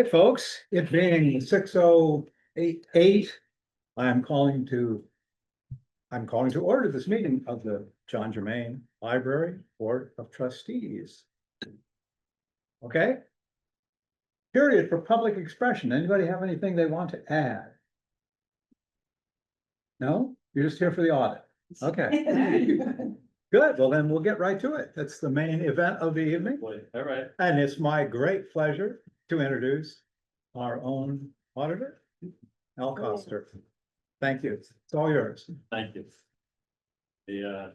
right, folks, it being 6:08, I'm calling to. Order this meeting of the John Germain Library Board of Trustees. Okay. Period for public expression. Anybody have anything they want to add? No, you're just here for the audit. Okay. Good, well then we'll get right to it. That's the main event of the evening. All right. And it's my great pleasure to introduce our own auditor, Al Coster. Thank you. It's all yours. Thank you. You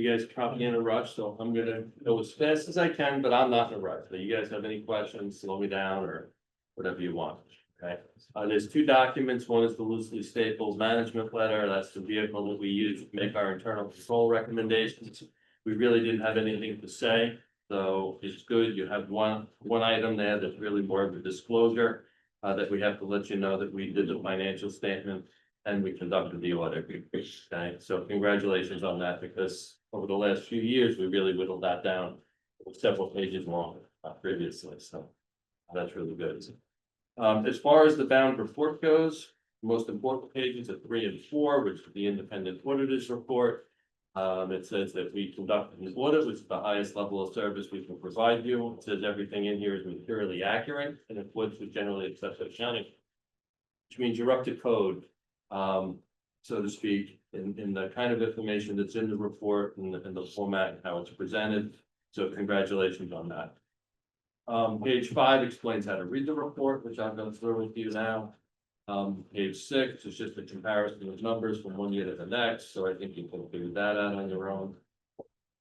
guys caught me in a rush, so I'm gonna go as fast as I can, but I'm not in a rush. So you guys have any questions, slow me down or whatever you want. Okay. There's two documents. One is the loosely stapled management letter. That's the vehicle that we use to make our internal control recommendations. We really didn't have anything to say, so it's good. You have one item there that's really more of a disclosure that we have to let you know that we did the financial statement and we conducted the audit. Okay, so congratulations on that, because over the last few years, we really whittled that down several pages long previously, so that's really good. As far as the bound report goes, the most important pages are 3 and 4, which is the independent auditor's report. It says that we conducted an audit, which is the highest level of service we can provide you. It says everything in here is materially accurate and it accordance with generally accepted accounting, which means you're up to code, so to speak, in the kind of information that's in the report and the format and how it's presented. So congratulations on that. Page 5 explains how to read the report, which I'll go through with you now. Page 6 is just a comparison of numbers from one year to the next, so I think you can figure that out on your own.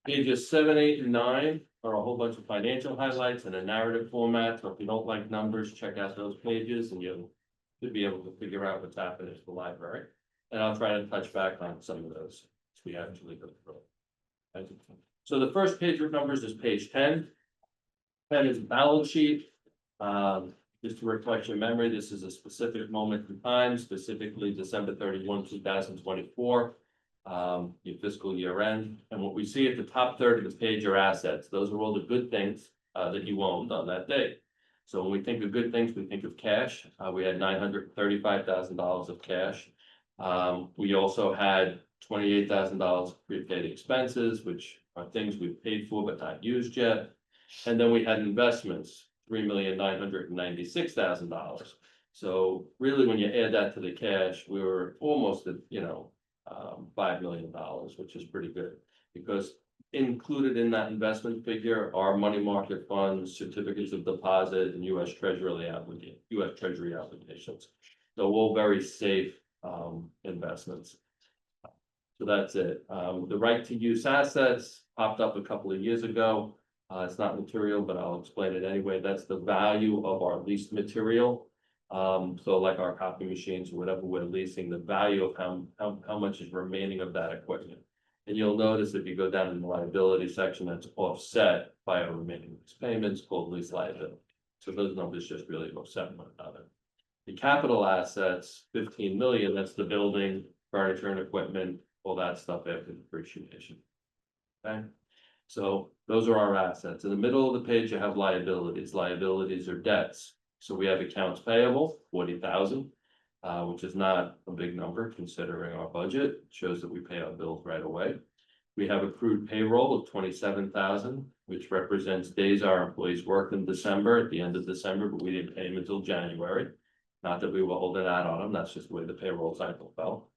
Pages 7, 8, and 9 are a whole bunch of financial highlights in a narrative format, so if you don't like numbers, check out those pages and you'll be able to figure out what's happening at the library. And I'll try to touch back on some of those as we actually go through. So the first page with numbers is page 10. 10 is a balance sheet. Just to refresh your memory, this is a specific moment in time, specifically December 31, 2024, your fiscal year end. And what we see at the top third of the page are assets. Those are all the good things that you owned on that day. So when we think of good things, we think of cash. We had $935,000 of cash. We also had $28,000 of prepaid expenses, which are things we've paid for but not used yet. And then we had investments, $3,996,000. So really, when you add that to the cash, we were almost at, $5 million, which is pretty good, because included in that investment figure are money market funds, certificates of deposit, and U.S. Treasury obligations. So all very safe investments. So that's it. The right to use assets popped up a couple of years ago. It's not material, but I'll explain it anyway. That's the value of our leased material. So like our copy machines or whatever we're leasing, the value of how much is remaining of that equipment. And you'll notice if you go down in the liability section, that's offset by our remaining lease payments called lease liability. So those numbers just really offset one another. The capital assets, 15 million, that's the building, furniture and equipment, all that stuff after depreciation. Okay. So those are our assets. In the middle of the page, you have liabilities. Liabilities are debts. So we have accounts payable, 40,000, which is not a big number considering our budget. It shows that we pay our bills right away. We have accrued payroll of 27,000, which represents days our employees worked in December, at the end of December, but we didn't pay them until January. Not that we were holding that on them. That's just the way the payroll cycle fell.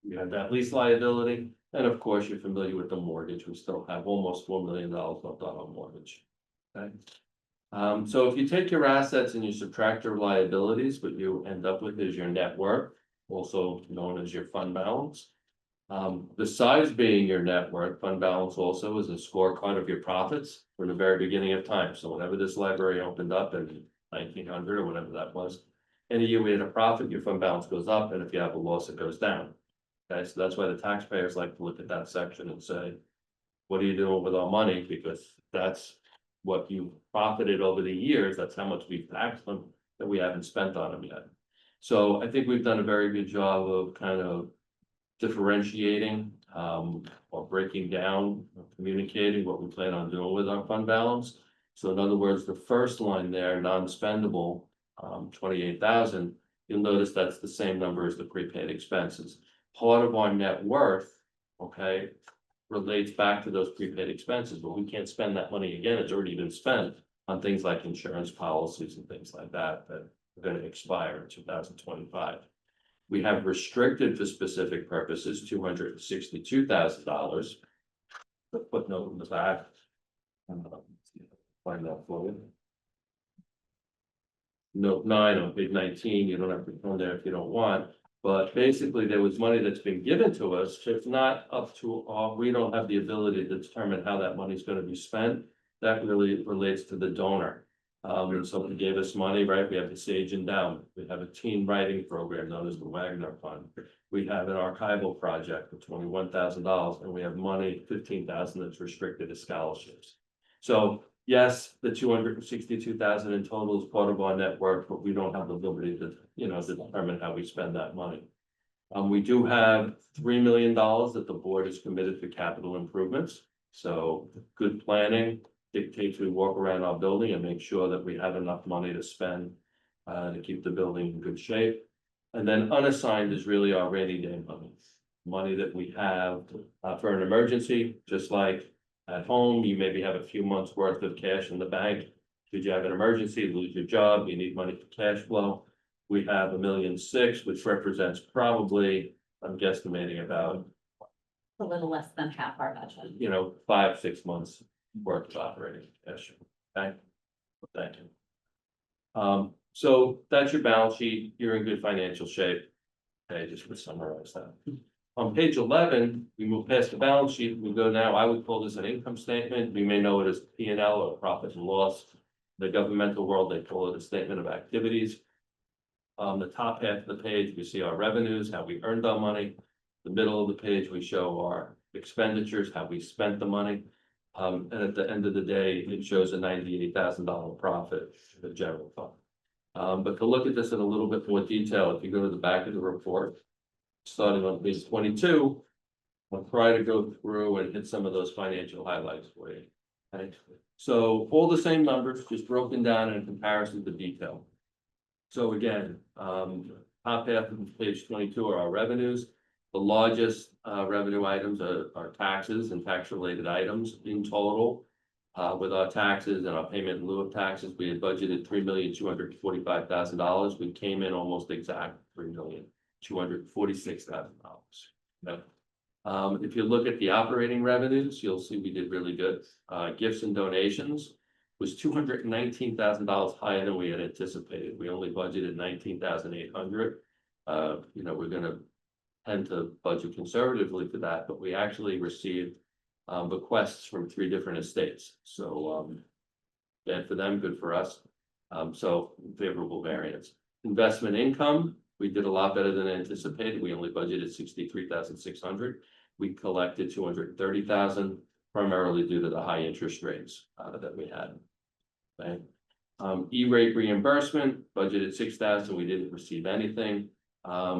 We have that lease liability. And of course, you're familiar with the mortgage. We still have almost $4 million left on our mortgage. Okay. So if you take your assets and you subtract your liabilities, what you end up with is your net worth, also known as your fund balance. Besides being your net worth, fund balance also is a scorecard of your profits from the very beginning of time. So whenever this library opened up in 1900 or whatever that was, any year we had a profit, your fund balance goes up, and if you have a loss, it goes down. Okay, so that's why the taxpayers like to look at that section and say, what are you doing with our money? Because that's what you profited over the years. That's how much we've taxed them that we haven't spent on them yet. So I think we've done a very good job of kind of differentiating or breaking down, or communicating what we plan on doing with our fund balance. So in other words, the first line there, non-spendable, 28,000, you'll notice that's the same number as the prepaid expenses. Part of our net worth, okay, relates back to those prepaid expenses, but we can't spend that money again. It's already been spent on things like insurance policies and things like that that are going to expire in 2025. We have restricted for specific purposes $262,000. The footnote in the back. Find that for you. Note 9 on page 19, you don't have to go there if you don't want, but basically there was money that's been given to us. It's not up to we don't have the ability to determine how that money is going to be spent. That really relates to the donor. And someone gave us money, right? We have the Sage Endowment. We have a teen writing program known as the Wagner Fund. We have an archival project for $21,000, and we have money, $15,000 that's restricted to scholarships. So yes, the $262,000 in total is part of our net worth, but we don't have the ability to, to determine how we spend that money. We do have $3 million that the board is committed for capital improvements. So good planning dictates we walk around our building and make sure that we have enough money to spend to keep the building in good shape. And then unassigned is really our rainy day money. Money that we have for an emergency, just like at home, you maybe have a few months worth of cash in the bank. Should you have an emergency, lose your job, you need money for cash flow. We have $1.6 million, which represents probably, I'm guesstimating about A little less than half our budget. 5-6 months worth of operating cash. Okay, thank you. So that's your balance sheet. You're in good financial shape. Okay, just to summarize that. On page 11, we move past the balance sheet. We go now, I would call this an income statement. We may know it as P&L or profit and loss. The governmental world, they call it a statement of activities. On the top half of the page, we see our revenues, how we earned our money. The middle of the page, we show our expenditures, how we spent the money. And at the end of the day, it shows a $98,000 profit for the general fund. But to look at this in a little bit more detail, if you go to the back of the report, starting on page 22, I'll try to go through and hit some of those financial highlights for you. Okay, so all the same numbers, just broken down in comparison to detail. So again, top half of page 22 are our revenues. The largest revenue items are taxes and tax-related items in total. With our taxes and our payment in lieu of taxes, we had budgeted $3,245,000. We came in almost exact $3,246,000. If you look at the operating revenues, you'll see we did really good. Gifts and donations was $219,000 higher than we had anticipated. We only budgeted $19,800. We're going to tend to budget conservatively for that, but we actually received bequests from 3 different estates. So bad for them, good for us. So favorable variance. Investment income, we did a lot better than anticipated. We only budgeted $63,600. We collected $230,000, primarily due to the high interest rates that we had. Okay. E-rate reimbursement, budgeted $6,000. We didn't receive anything.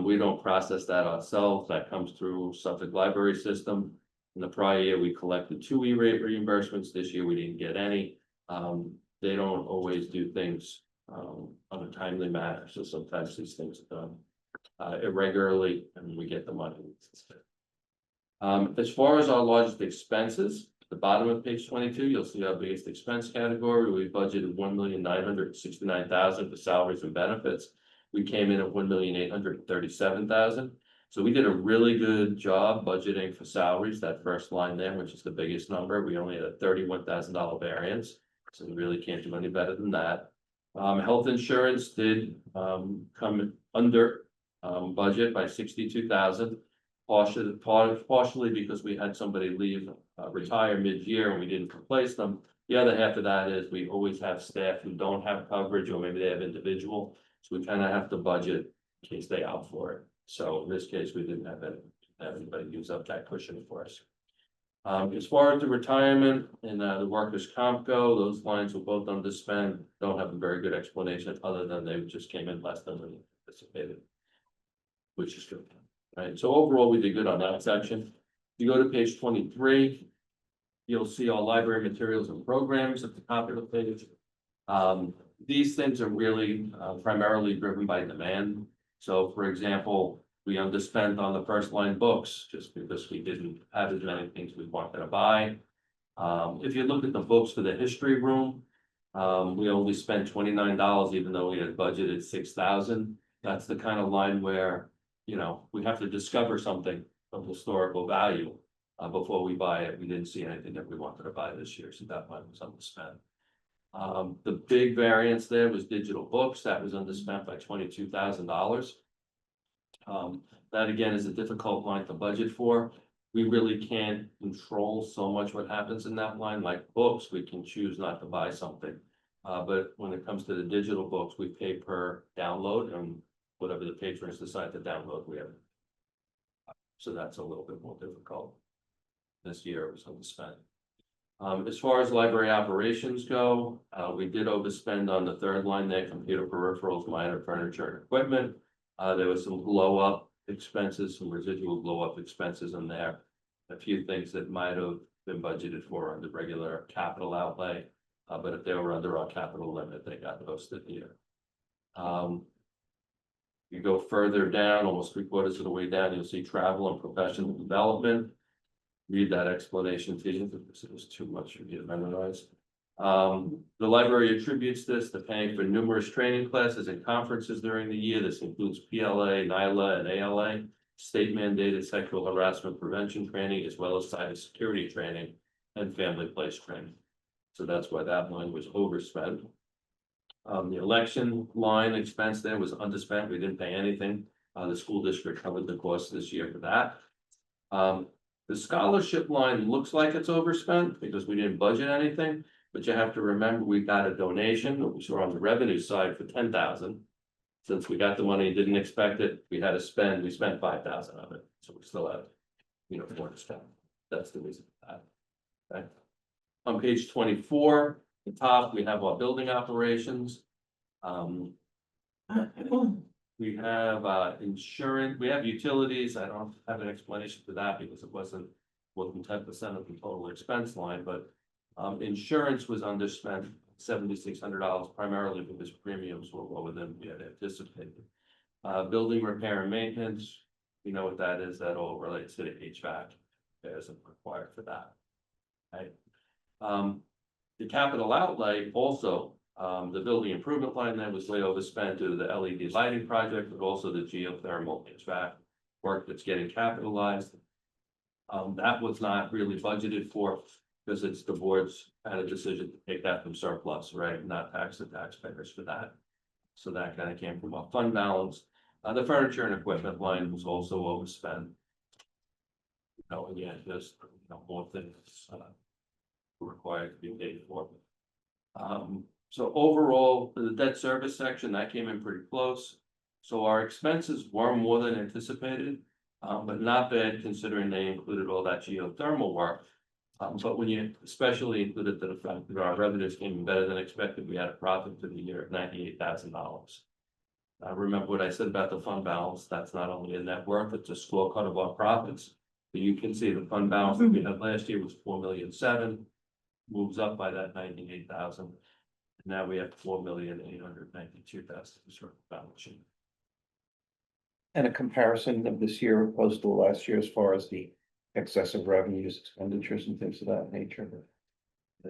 We don't process that ourselves. That comes through Suffolk Library System. In the prior year, we collected 2 E-rate reimbursements. This year, we didn't get any. They don't always do things on a timely manner. So sometimes these things are done irregularly and we get the money. As far as our largest expenses, at the bottom of page 22, you'll see our biggest expense category. We budgeted $1,969,000 for salaries and benefits. We came in at $1,837,000. So we did a really good job budgeting for salaries, that first line there, which is the biggest number. We only had a $31,000 variance. So we really can't do any better than that. Health insurance did come under budget by $62,000, partially because we had somebody leave, retire mid-year and we didn't replace them. The other half of that is we always have staff who don't have coverage, or maybe they have individual. So we kind of have to budget in case they out for it. So in this case, we didn't have anybody use up that cushion for us. As far as the retirement and the workers' comp go, those lines were both underspent. Don't have a very good explanation other than they just came in less than we anticipated, which is good. Right. So overall, we did good on that section. If you go to page 23, you'll see all library materials and programs at the top of the page. These things are really primarily driven by demand. So for example, we underspent on the first line books just because we didn't have as many things we wanted to buy. If you look at the books for the history room, we only spent $29, even though we had budgeted 6,000. That's the kind of line where, you know, we have to discover something of historical value. Before we buy it, we didn't see anything that we wanted to buy this year, so that line was underspent. The big variance there was digital books, that was underspent by $22,000. That again is a difficult line to budget for. We really can't control so much what happens in that line, like books, we can choose not to buy something. But when it comes to the digital books, we pay per download, and whatever the patrons decide to download, we have. So that's a little bit more difficult. This year it was underspent. As far as library operations go, we did overspend on the third line there, computer peripherals, minor furniture and equipment. There was some blow up expenses, some residual blow up expenses in there. A few things that might have been budgeted for under regular capital outlay, but if they were under our capital limit, they got posted here. You go further down, almost 3/4 of the way down, you'll see travel and professional development. Read that explanation to you because it was too much for you to memorize. The library attributes this to paying for numerous training classes and conferences during the year. This includes PLA, NILA, and ALA, state mandated sexual harassment prevention training, as well as cybersecurity training and family place training. So that's why that line was overspent. The election line expense there was underspent. We didn't pay anything. The school district covered the cost this year for that. The scholarship line looks like it's overspent because we didn't budget anything, but you have to remember we got a donation that we saw on the revenue side for 10,000. Since we got the money and didn't expect it, we had to spend, we spent 5,000 of it, so we still have, you know, more to spend. That's the reason for that. Okay. On page 24, the top, we have our building operations. We have insurance, we have utilities. I don't have an explanation for that because it wasn't more than 10% of the total expense line, but insurance was underspent $7,600 primarily because premiums were lower than we had anticipated. Building repair and maintenance, you know what that is, that all relates to the HVAC. There isn't required for that. Right. The capital outlay also, the building improvement line there was way overspent due to the LED lighting project, but also the geothermal HVAC work that's getting capitalized. That was not really budgeted for because it's the board's kind of decision to take that from surplus, right? Not tax the taxpayers for that. So that kind of came from our fund balance. The furniture and equipment line was also overspent. You know, again, just, you know, more things required to be paid for. So overall, for the debt service section, that came in pretty close. So our expenses were more than anticipated, but not bad considering they included all that geothermal work. But when you especially included the fact that our revenues came in better than expected, we had a profit for the year of $98,000. Remember what I said about the fund balance, that's not only a net worth, it's a scorecard of our profits. But you can see the fund balance that we had last year was $4,700,000, moves up by that 98,000. Now we have $4,892,000 sort of balance sheet. And a comparison of this year opposed to last year as far as the excessive revenues, expenditures and things of that nature.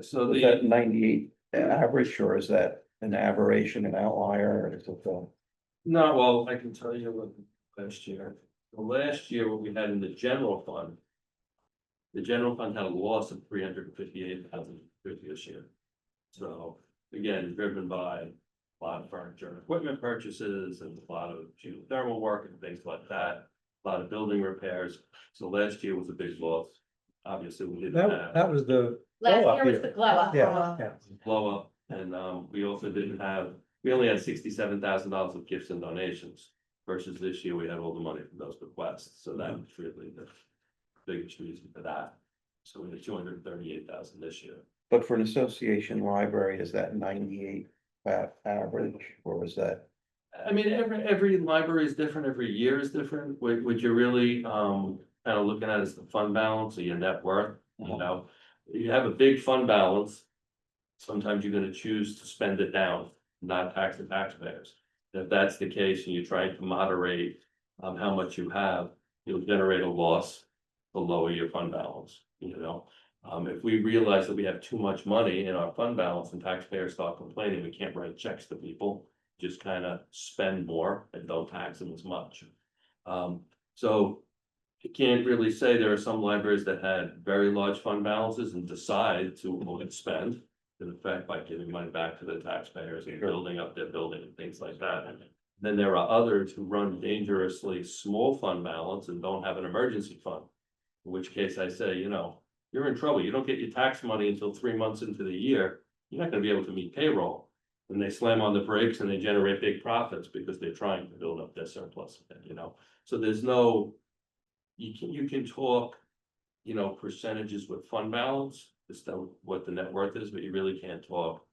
So Is that 98 average or is that an aberration, an outlier, or is it no, well, I can tell you what last year. The last year, what we had in the general fund had a loss of 358,000 previous year. So again, driven by a lot of furniture and equipment purchases and a lot of geothermal work and things like that, a lot of building repairs. So last year was a big loss. Obviously, we didn't have That was the. Last blow-up year was year. the glow up. Yeah. blow up, and we also didn't have, we only had $67,000 of gifts and donations. Versus this year, we had all the money from those bequests, so that was really the biggest reason for that. So we had 238,000 this year. but for an association library, is that 98 average or was that? I mean, every library is different, every year is different. What you're really kind of looking at is the fund balance or your net worth, you know. You have a big fund balance, Sometimes you're gonna choose to spend it down, not tax the taxpayers. If that's the case and you're trying to moderate how much you have, you'll generate a loss to lower your fund balance, you know? If we realize that we have too much money in our fund balance and taxpayers start complaining, we can't write checks to people, just kind of spend more and don't tax them as much. So you can't really say there are some libraries that had very large fund balances and decide to overspend. In effect, by giving money back to the taxpayers and building up their building and things like that. And then there are others who run dangerously small fund balance and don't have an emergency fund. In which case I say, you know, you're in trouble. You don't get your tax money until 3 months into the year. You're not gonna be able to meet payroll. And they slam on the brakes and they generate big profits because they're trying to build up their surplus, you know? So there's no, you can talk, you know, percentages with fund balance, just what the net worth is, but you really can't talk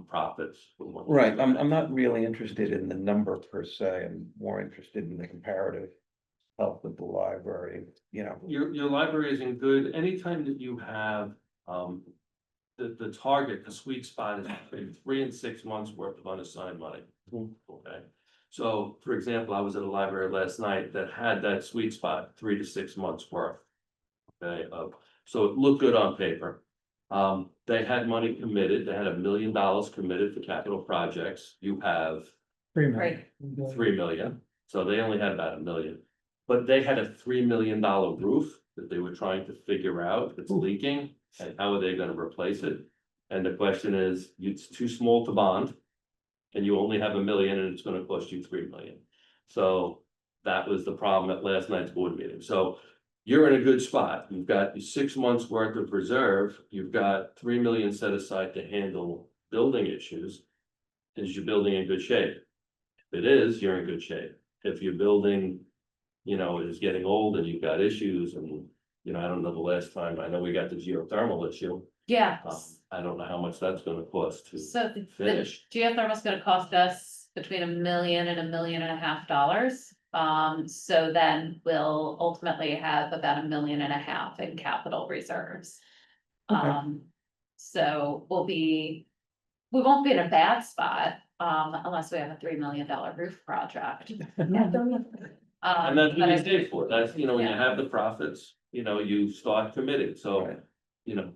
profits. Right, I'm not really interested in the number per se, I'm more interested in the comparative health of the library, you know. Your library is in good, anytime that you have, the target, the sweet spot is between 3 and 6 months worth of unassigned money. Okay, so for example, I was at a library last night that had that sweet spot, 3 to 6 months worth. Okay, so it looked good on paper. They had money committed, they had $1 million committed for capital projects, you have 3 million. Right. 3 million, so they only had about $1 million. But they had a $3 million roof that they were trying to figure out that's leaking, and how are they gonna replace it? And the question is, it's too small to bond. And you only have $1 million and it's gonna cost you 3 million. So that was the problem at last night's board meeting, so. You're in a good spot, you've got 6 months worth of reserve, you've got 3 million set aside to handle building issues. Is your building in good shape? If it is, you're in good shape. If your building, you know, is getting old and you've got issues and, you know, I don't know the last time, I know we got the geothermal issue. Yeah, I don't know how much that's gonna cost to so the finish. geothermal is gonna cost us between $1 million and $1.5 million. So then we'll ultimately have about $1.5 million in capital reserves. Okay. So we won't be in a bad spot, unless we have a $3 million roof project. And that's what but you I- stay for, that's, you know, when you Yeah. have the profits, you know, you start committing, so, Right. you know.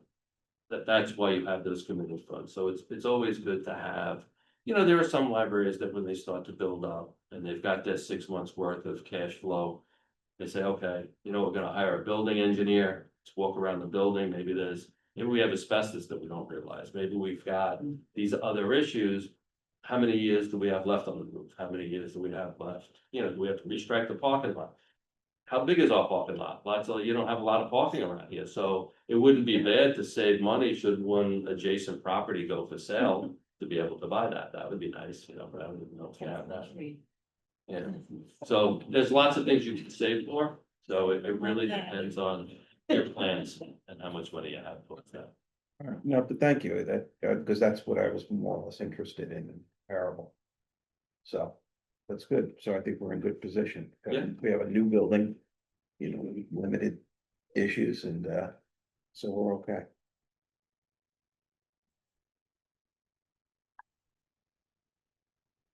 That's why you have those committed funds, so it's always good to have, you know, there are some libraries that when they start to build up. And they've got their 6 months worth of cash flow. They say, okay, you know, we're gonna hire a building engineer, to walk around the building, maybe we have asbestos that we don't realize, maybe we've got these other issues. How many years do we have left on the roof? How many years do we have left? You know, do we have to restrike the parking lot? How big is our parking lot? You don't have a lot of parking around here, so it wouldn't be bad to save money should one adjacent property go for sale. To be able to buy that would be nice, you know, but I don't even know if you have that. Yeah, so there's lots of things you can save for, so it really depends on your plans and how much money you have towards that. All right. No, but thank you, that, because that's what I was more or less interested in comparable. So, that's good, so I think we're in good position. Yeah. We have a new building, you know, with limited issues and, so we're okay.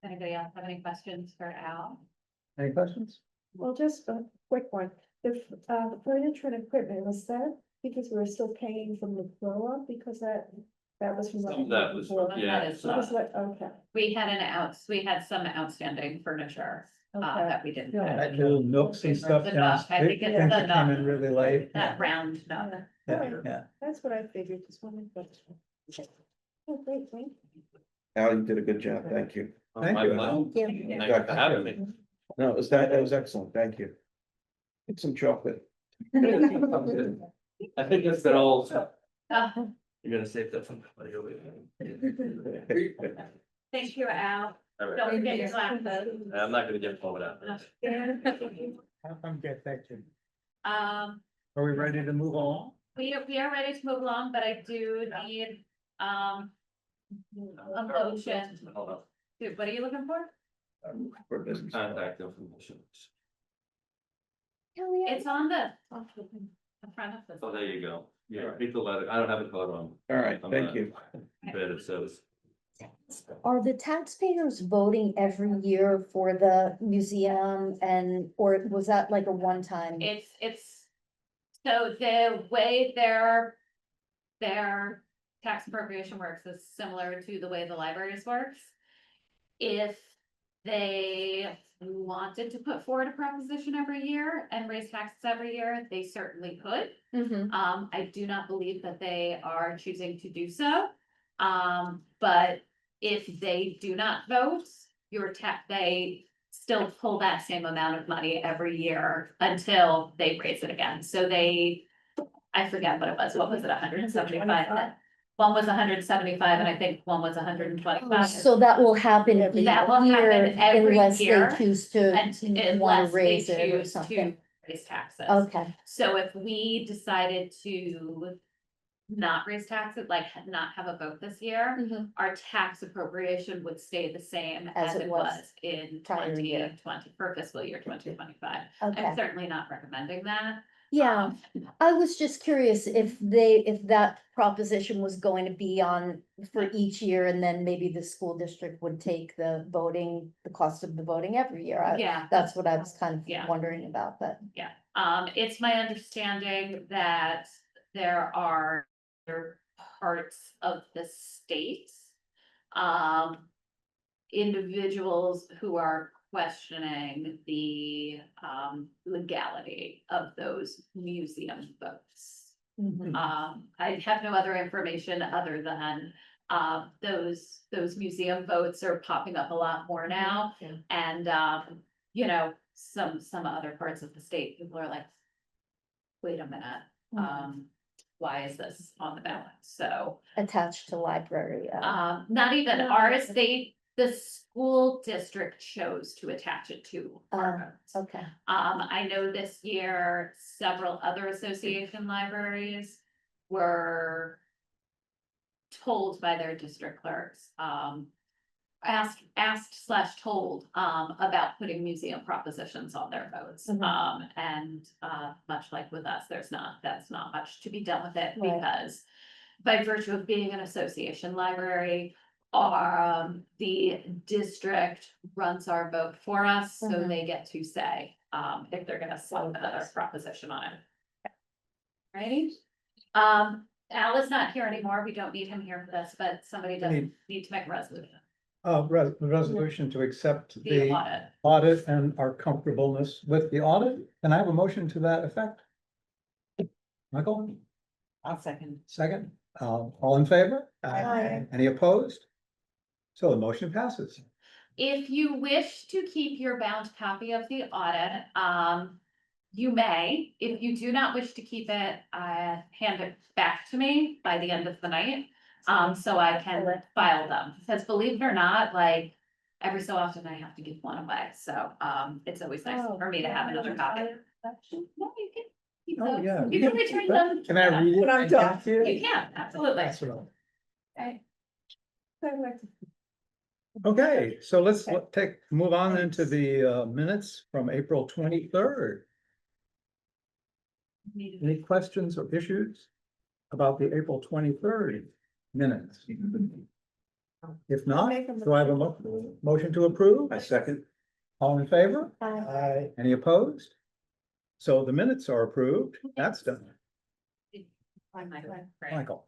Anybody else have any questions for Al? Any questions? Well, just a quick one. If, the furniture and equipment, was that because we were still paying from the flow up because that was from. Some of that was, before? yeah, That is so- That was like, okay, We had some outstanding furniture, okay. that we didn't. Yeah. That little nooks and stuff The down. nook, I think it's things the that came in nook. really late. That round nook. Yeah, yeah. That's what I figured, just wanted to. Oh, great, thank Al, you did a good job, thank you. Thank My you, pleasure. Al. you. Thank you for having me. No, it was that was excellent, thank you. Get some chocolate. I think that's been all, Uh, you're gonna save that from somebody over here. Thank you, Al. All right. Don't forget your glasses. I'm not gonna get forward out. How come get that to? Um, Are we ready to move on? we are ready to move along, but I do need, a motion. Hold on. Dude, what are you looking for? For business. Contact information. It's on the front of the. Oh, there you go. Yeah, I hate to let it, I don't have a code on. All right, I'm thank not- you. Bed it says. Are the taxpayers voting every year for the museum and, or was that like a one-time? It's, so the way their tax appropriation works is similar to the way the libraries works. If they wanted to put forward a proposition every year and raise taxes every year, they certainly could. Mhm. I do not believe that they are choosing to do so. But if they do not vote, they still pull that same amount of money every year until they raise it again. So I forget what it was. What was it, 175? One was 175 and I think one was 125. So that will happen each That will year happen every unless they year choose to Unless want to they raise it or choose something. to raise taxes. Okay, So if we decided to not raise taxes, like not have a vote this year, Mhm. our tax appropriation would stay the same As as it it was was in prior year. 2020 for fiscal year 2025. I'm okay. certainly not recommending that. Yeah, I was just curious if that proposition was going to be on for each year and then maybe the school district would take the cost of the voting every year. Yeah. That's what I was kind of Yeah. wondering about, but. It's my understanding that there are other parts of the state. Individuals who are questioning the legality of those museum votes. Mhm. I have no other information other than those museum votes are popping up a lot more now. Yeah. And some other parts of the state, people are like, wait a minute, why is this on the ballot? So, Attached to library. not even No. ours, the school district chose to attach it to our votes. Okay, I know this year, several other association libraries were told by their district clerks, asked/told, about putting museum propositions on their votes. Mhm. And, much like with us, that's not much to be done with it Right. because by virtue of being an association library, the district runs our vote for us, so Mhm. they get to say, if they're gonna slap another proposition on it. Righty? Al is not here anymore. We don't need him here for this, but somebody does need to make a resolution. Resolution to accept The the audit. audit and our comfortableness with the audit. Can I have a motion to that effect? Michael, I'll second. second, all in favor? Aye. Any opposed? So the motion passes. If you wish to keep your bound copy of the audit, you may. If you do not wish to keep it, hand it back to me by the end of the night. So I can file them, because believe it or not, like, every so often I have to give one away, so, it's always nice for me to have another copy. No, you can keep Oh, them. yeah. You can return them. Can I read it? When I'm done. You can, absolutely. That's what Okay. Okay, so let's Okay. move on Thanks. into the minutes from April 23rd. Any questions or issues about the April 23rd minutes? If not, do I have a motion to approve? I second. All in favor? Aye. Any opposed? So the minutes are approved. That's done. Michael.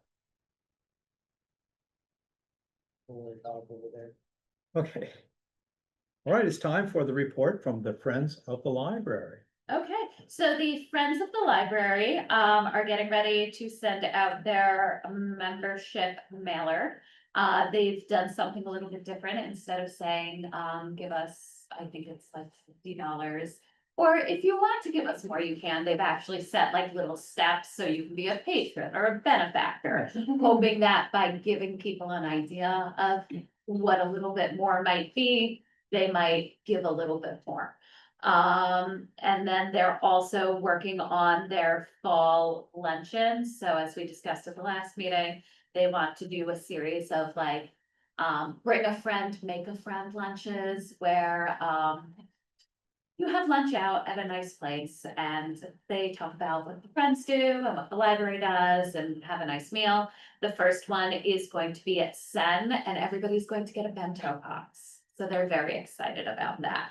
Okay. All right, it's time for the report from the Friends of the Library. Okay, so the Friends of the Library are getting ready to send out their membership mailer. They've done something a little bit different. Instead of saying, give us, I think it's like $50. Or if you want to give us more, you can. They've actually set like little steps so you can be a patron or a benefactor, hoping that by giving people an idea of what a little bit more might be, they might give a little bit more. And then they're also working on their fall luncheon. So as we discussed at the last meeting, they want to do a series of like, bring a friend, make a friend lunches where, you have lunch out at a nice place and they talk about what the friends do and what the library does and have a nice meal. The first one is going to be at Sen and everybody's going to get a bento box. So they're very excited about that.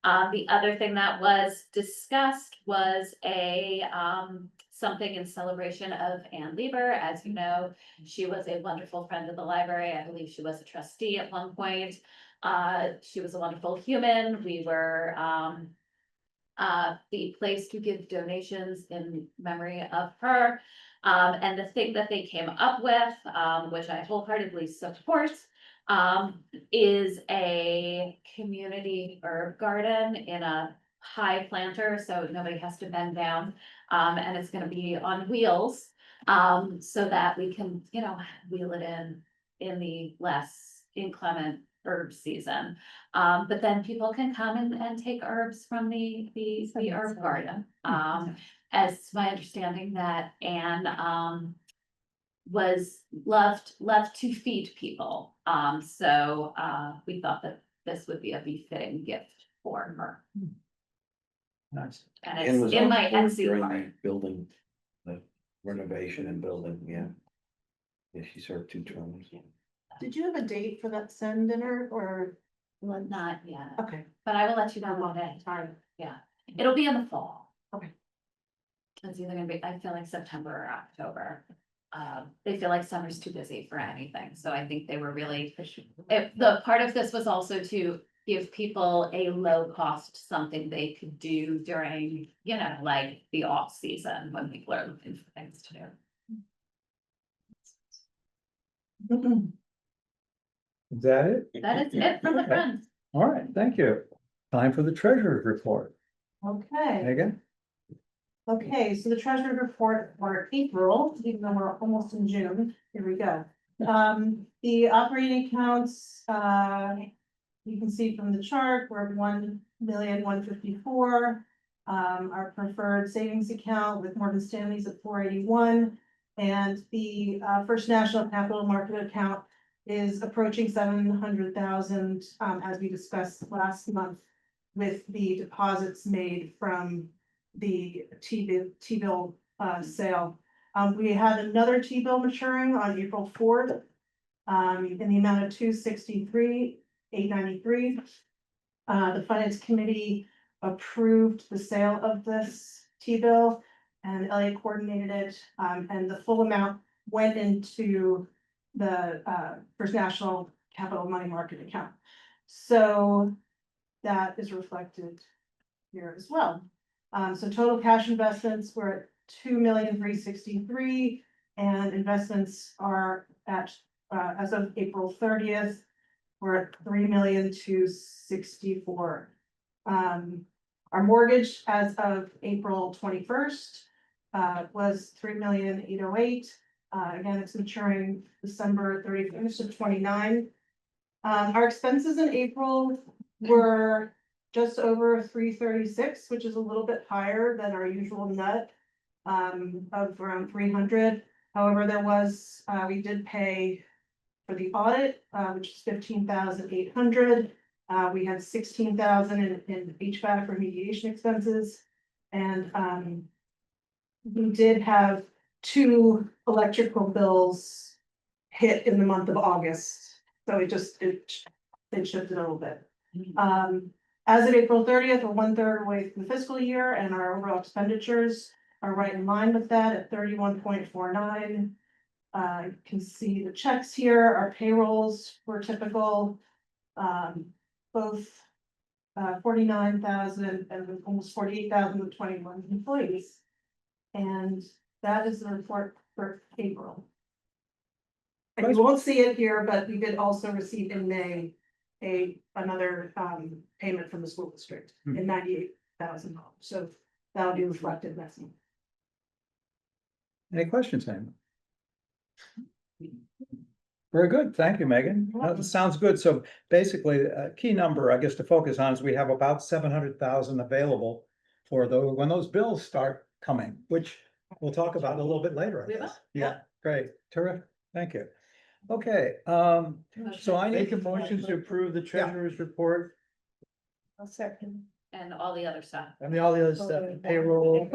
The other thing that was discussed was something in celebration of Ann Lieber. As you know, she was a wonderful friend of the library. I believe she was a trustee at one point. She was a wonderful human. We were, the place to give donations in memory of her. And the thing that they came up with, which I wholeheartedly support, is a community herb garden in a high planter, so nobody has to bend down. And it's gonna be on wheels, so that we can, wheel it in the less inclement herb season. But then people can come and take herbs from the herb garden. As my understanding that Anne, loved to feed people. So we thought that this would be a befitting gift for her. Nice. And Anne was it's in on my board Etsy during card. the building, the renovation and building, yeah. Yeah, she served 2 terms. Did you have a date for that Sen dinner or? Well, not yet, Okay. but I will let you know one day. Sorry. Yeah, it'll be in the fall. Okay. It's either gonna be, I feel like September or October. They feel like summer's too busy for anything, so I think they were really, the part of this was also to give people a low cost, something they could do during, like the off season when people are looking for things to do. Is that it? That is it for the Okay. friends. All right, thank you. Time for the treasurer's report. Okay, Megan? okay, so the treasury report for April, even though we're almost in June, here we go. The operating accounts, you can see from the chart, we're at 1,154,000. Our preferred savings account with Morgan Stanley's at 481. And the First National Capital Market account is approaching 700,000, as we discussed last month with the deposits made from the T-bill sale. We had another T-bill maturing on April 4th in the amount of 263,893. The Finance Committee approved the sale of this T-bill and Elliott coordinated it, and the full amount went into the First National Capital Money Market account. So that is reflected here as well. So total cash investments were at 2,363,000 and investments are at, as of April 30th, we're at 3,264,000. Our mortgage as of April 21st was 3,808,000. Again, it's maturing December 31st of 29. Our expenses in April were just over 336, which is a little bit higher than our usual nut of around 300. However, there was, we did pay for the audit, which is 15,800. We had 16,000 in HVAC remediation expenses. And we did have 2 electrical bills hit in the month of August. So it shifted a little bit. As of April 30th, we're 1/3 way through the fiscal year and our overall expenditures are right in line with that at 31.49. You can see the checks here, our payrolls were typical, both 49,000 and almost 48,000 with 21 employees. And that is the report for April. And you won't see it here, but we did also receive in May another payment from the school district in $98,000. So that'll be reflected next month. Any questions, anyone? Very good, thank you, Megan. That sounds good. So basically, a key number, I guess, to focus on is we have about 700,000 available for when those bills start coming, which we'll talk about a little bit later, I We will, guess. Yeah, great, terrific, thank you. Okay, so I Make need a motion to approve the treasurer's report. I'll second. and all the other stuff. I mean, all the other stuff, payroll,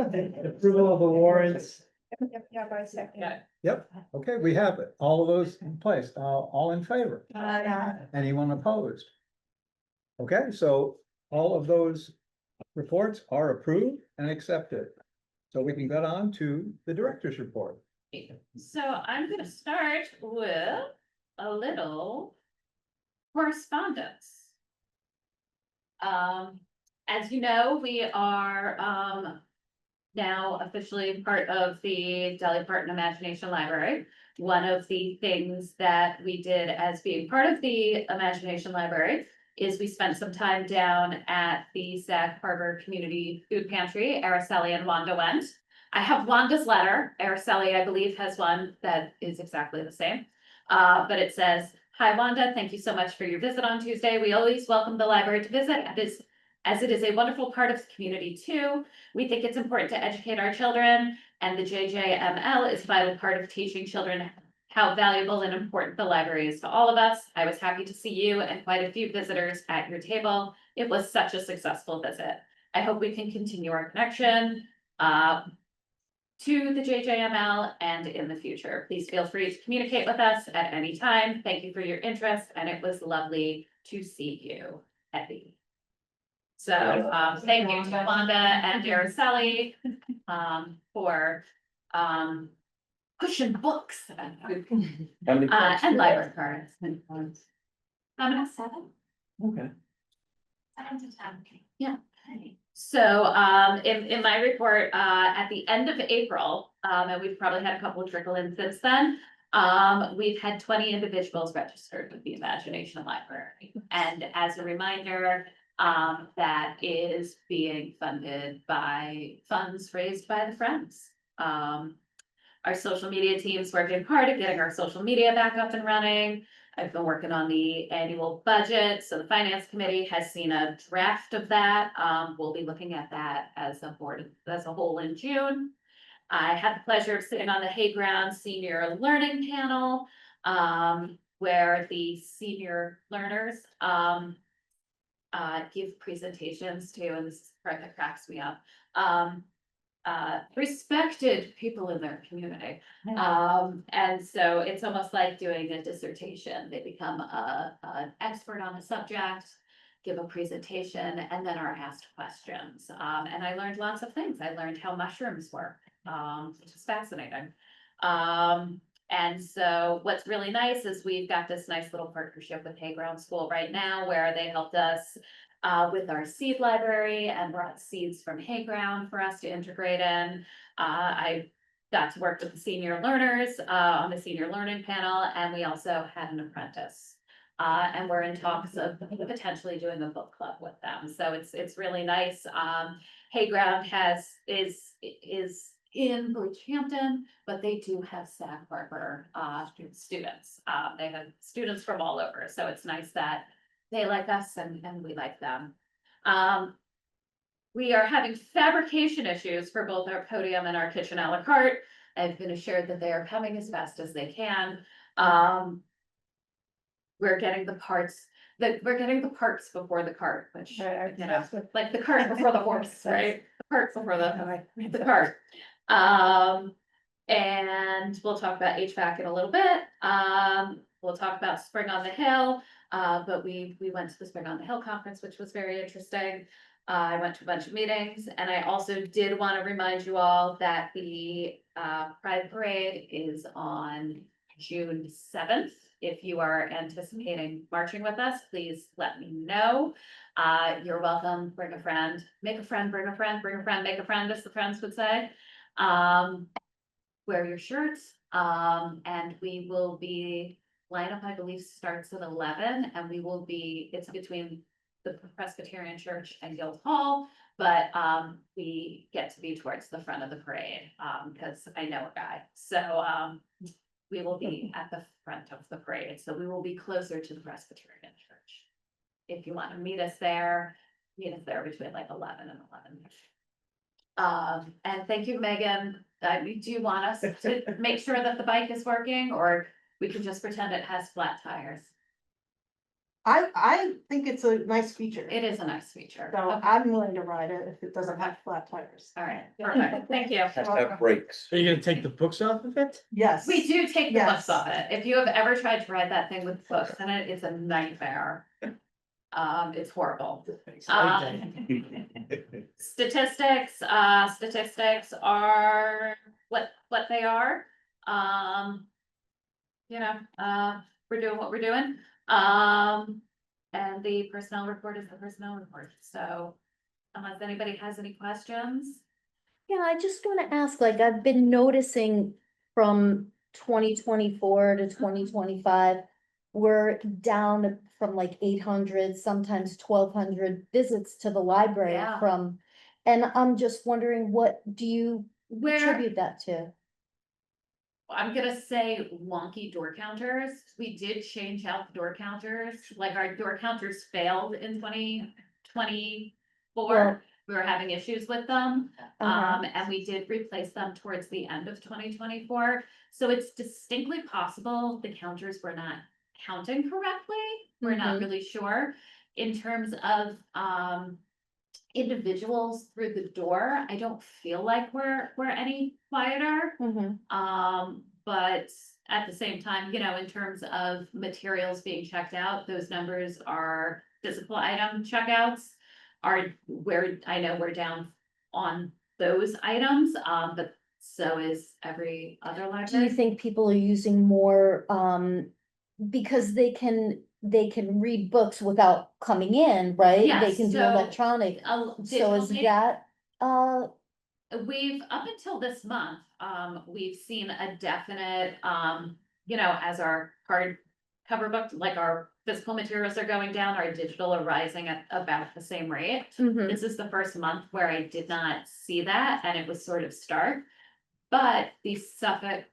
approval of the warrants. Yeah, by second. Yeah. Yep, okay, we have it, all of those in place, all in favor, anyone opposed? Okay, so all of those reports are approved and accepted. So we can get on to the director's report. So I'm gonna start with a little correspondence. As you know, we are, now officially part of the Dolly Parton Imagination Library. One of the things that we did as being part of the Imagination Library is we spent some time down at the Sag Harbor Community Food Pantry. Araceli and Wanda went. I have Wanda's letter. Araceli, I believe, has one that is exactly the same. But it says, "Hi Wanda, thank you so much for your visit on Tuesday. We always welcome the library to visit as it is a wonderful part of the community too. We think it's important to educate our children, and the JJML is a vital part of teaching children how valuable and important the library is to all of us. I was happy to see you and quite a few visitors at your table. It was such a successful visit. I hope we can continue our connection to the JJML and in the future. Please feel free to communicate with us at any time. Thank you for your interest, and it was lovely to see you, Eddie." So, thank you to Wanda and Araceli, for, pushing books and How many cards and do you library have? cards. I'm at 7. Okay. 7 to 10. Yeah. So, in my report, at the end of April, and we've probably had a couple of trickle in since then. We've had 20 individuals registered with the Imagination Library. And as a reminder, that is being funded by funds raised by the Friends. Our social media team's working hard at getting our social media back up and running. I've been working on the annual budget, so the finance committee has seen a draft of that. We'll be looking at that as a board, as a whole in June. I had the pleasure of sitting on the Hayground Senior Learning Panel, where the senior learners, give presentations to, and this is the part that cracks me up, respected people in their community. And so it's almost like doing a dissertation. They become an expert on a subject, give a presentation, and then are asked questions. And I learned lots of things. I learned how mushrooms work, which is fascinating. And so what's really nice is we've got this nice little partnership with Hayground School right now, where they helped us with our seed library and brought seeds from Hayground for us to integrate in. I got to work with the senior learners on the senior learning panel, and we also had an apprentice. And we're in talks of potentially doing a book club with them. So it's really nice. Hayground is in Bridgehampton, but they do have Sag Harbor students. They have students from all over, so it's nice that they like us and we like them. We are having fabrication issues for both our podium and our kitchen a la carte. I've been assured that they are coming as fast as they can. We're getting the parts before the cart, which, you know, like the cart before the horse, right? The cart before the cart. And we'll talk about HVAC in a little bit. We'll talk about Spring on the Hill. But we went to the Spring on the Hill conference, which was very interesting. I went to a bunch of meetings, and I also did want to remind you all that the Pride Parade is on June 7th. If you are anticipating marching with us, please let me know. You're welcome. Bring a friend, make a friend, bring a friend, bring a friend, make a friend, as the Friends would say. Wear your shirts, and we will be, lineup, I believe, starts at 11, and we will be, it's between the Presbyterian Church and Guild Hall, but we get to be towards the front of the parade, because I know a guy. So we will be at the front of the parade, so we will be closer to the Presbyterian Church. If you want to meet us there between like 11 and 11. And thank you, Megan. Do you want us to make sure that the bike is working, or we can just pretend it has flat tires? I think it's a nice feature. It is a nice feature. So Okay. I'm willing to ride it if it doesn't have flat tires. All right, perfect, thank you. Has to have brakes. Are you gonna take the books off of it? Yes. We do take the Yes. books off it. If you have ever tried to ride that thing with books in it, it's a nightmare. It's horrible. Statistics are what they are. We're doing what we're doing. And the personnel report is the personnel report, so unless anybody has any questions. Yeah, I just wanna ask, like, I've been noticing from 2024 to 2025. We're down from like 800, sometimes 1,200 visits to the library Yeah. from. And I'm just wondering, what do you Where, attribute that to? I'm gonna say wonky door counters. We did change out the door counters, like our door counters failed in 2024. Well- We were having issues with them. Uh-huh. And we did replace them towards the end of 2024. So it's distinctly possible the counters were not counting correctly. We're not Mhm. really sure. In terms of, individuals through the door, I don't feel like we're any quieter. Mhm. But at the same time, in terms of materials being checked out, those numbers are physical item checkouts. Are where I know we're down on those items, but so is every other Do you library. think people are using more, because they can read books without coming in, right? They Yes, can do so, electronic, so digital is media- that, We've, up until this month, we've seen a definite, as our hard cover book, like our physical materials are going down, our digital are rising at about the same rate. mhm, This is the first month where I did not see that, and it was sort of stark. But the Suffolk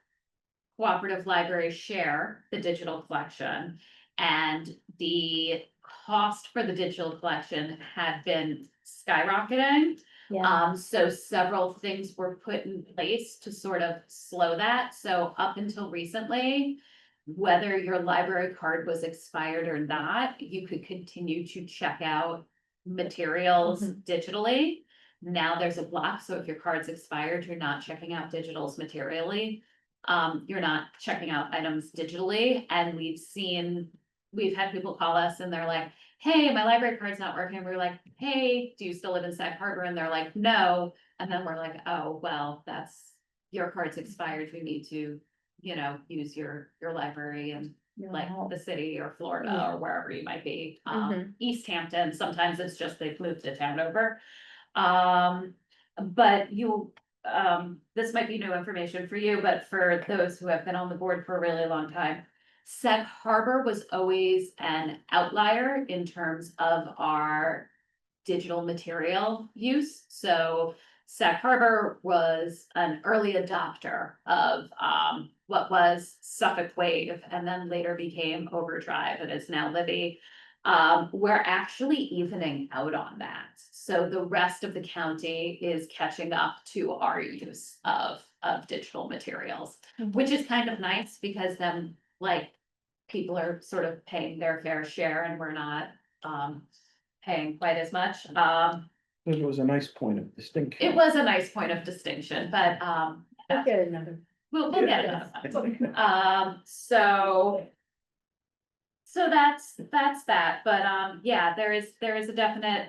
Cooperative Library share the digital collection, and the cost for the digital collection had been skyrocketing. yeah, So several things were put in place to sort of slow that. So up until recently, whether your library card was expired or not, you could continue to check out materials digitally. Now there's a block, so if your card's expired, you're not checking out digitals materially. You're not checking out items digitally, and we've had people call us and they're like, hey, my library card's not working. We're like, hey, do you still live in Sag Harbor? And they're like, no. And then we're like, oh, well, your card's expired. You need to, use your library in like Wow. the city or Florida Yeah. or wherever you might be. Mhm. East Hampton, sometimes it's just they've moved the town over. But this might be new information for you, but for those who have been on the board for a really long time. Sag Harbor was always an outlier in terms of our digital material use. So Sag Harbor was an early adopter of what was Suffolk Wave, and then later became Overdrive and is now Libby. We're actually evening out on that. So the rest of the county is catching up to our use of digital materials, which is kind of nice because then like people are sort of paying their fair share and we're not paying quite as much. It was a nice point of distinction. It was a nice point of distinction, but Okay, another. we'll get another one. So that's that, but yeah, there is a definite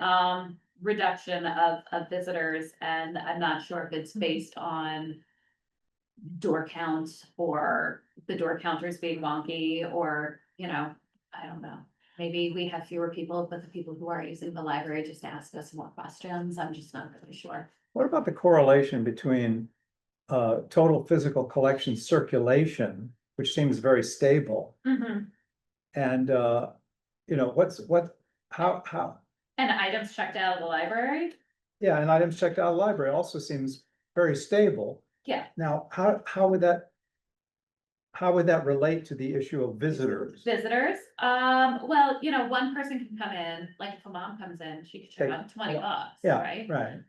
reduction of visitors, and I'm not sure if it's based on door counts or the door counters being wonky, or, I don't know. Maybe we have fewer people, but the people who are using the library just ask us more questions. I'm just not really sure. What about the correlation between total physical collection circulation, which seems very stable, and how, And items checked out of the library? yeah, and items checked out of the library also seems very stable. Yeah. Now, how would that relate to the issue of visitors? Visitors, well, one person can come in, like if a mom comes in, she could check Take- out 20 bucks, Yeah, right? right.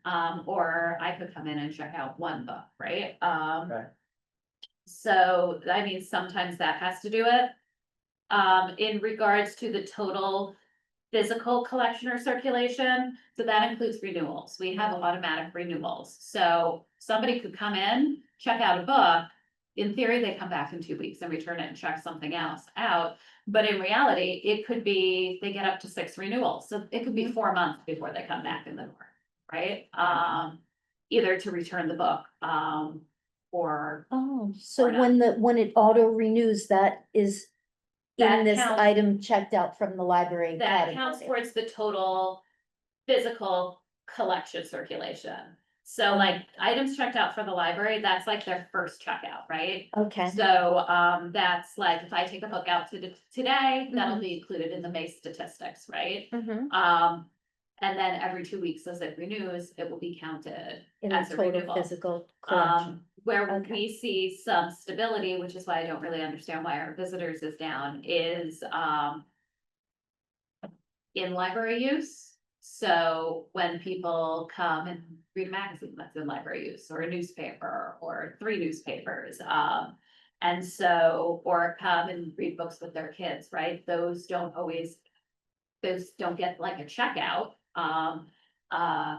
Or I could come in and check out one book, right? Right. So, I mean, sometimes that has to do it. in regards to the total physical collection or circulation, so that includes renewals. We have automatic renewals. So somebody could come in, check out a book. In theory, they come back in 2 weeks and return it and check something else out. But in reality, it could be, they get up to 6 renewals. So it could be 4 months before they come back in the door, right? Either to return the book, or Oh, so Or not. when it auto renews, that is That in this counts- item checked out from the library that counts category. towards the total physical collection circulation. So like items checked out for the library, that's like their first checkout, right? Okay, So, that's like, if I take a book out today, that'll be included in the May statistics, right? mhm, And then every 2 weeks as it renews, it will be counted in the as a total renewal. physical collection. Where Okay. we see some stability, which is why I don't really understand why our visitors is down, is, in library use. So when people come and read a magazine that's in library use, or a newspaper, or 3 newspapers, and so, or come and read books with their kids, right? Those don't get like a checkout.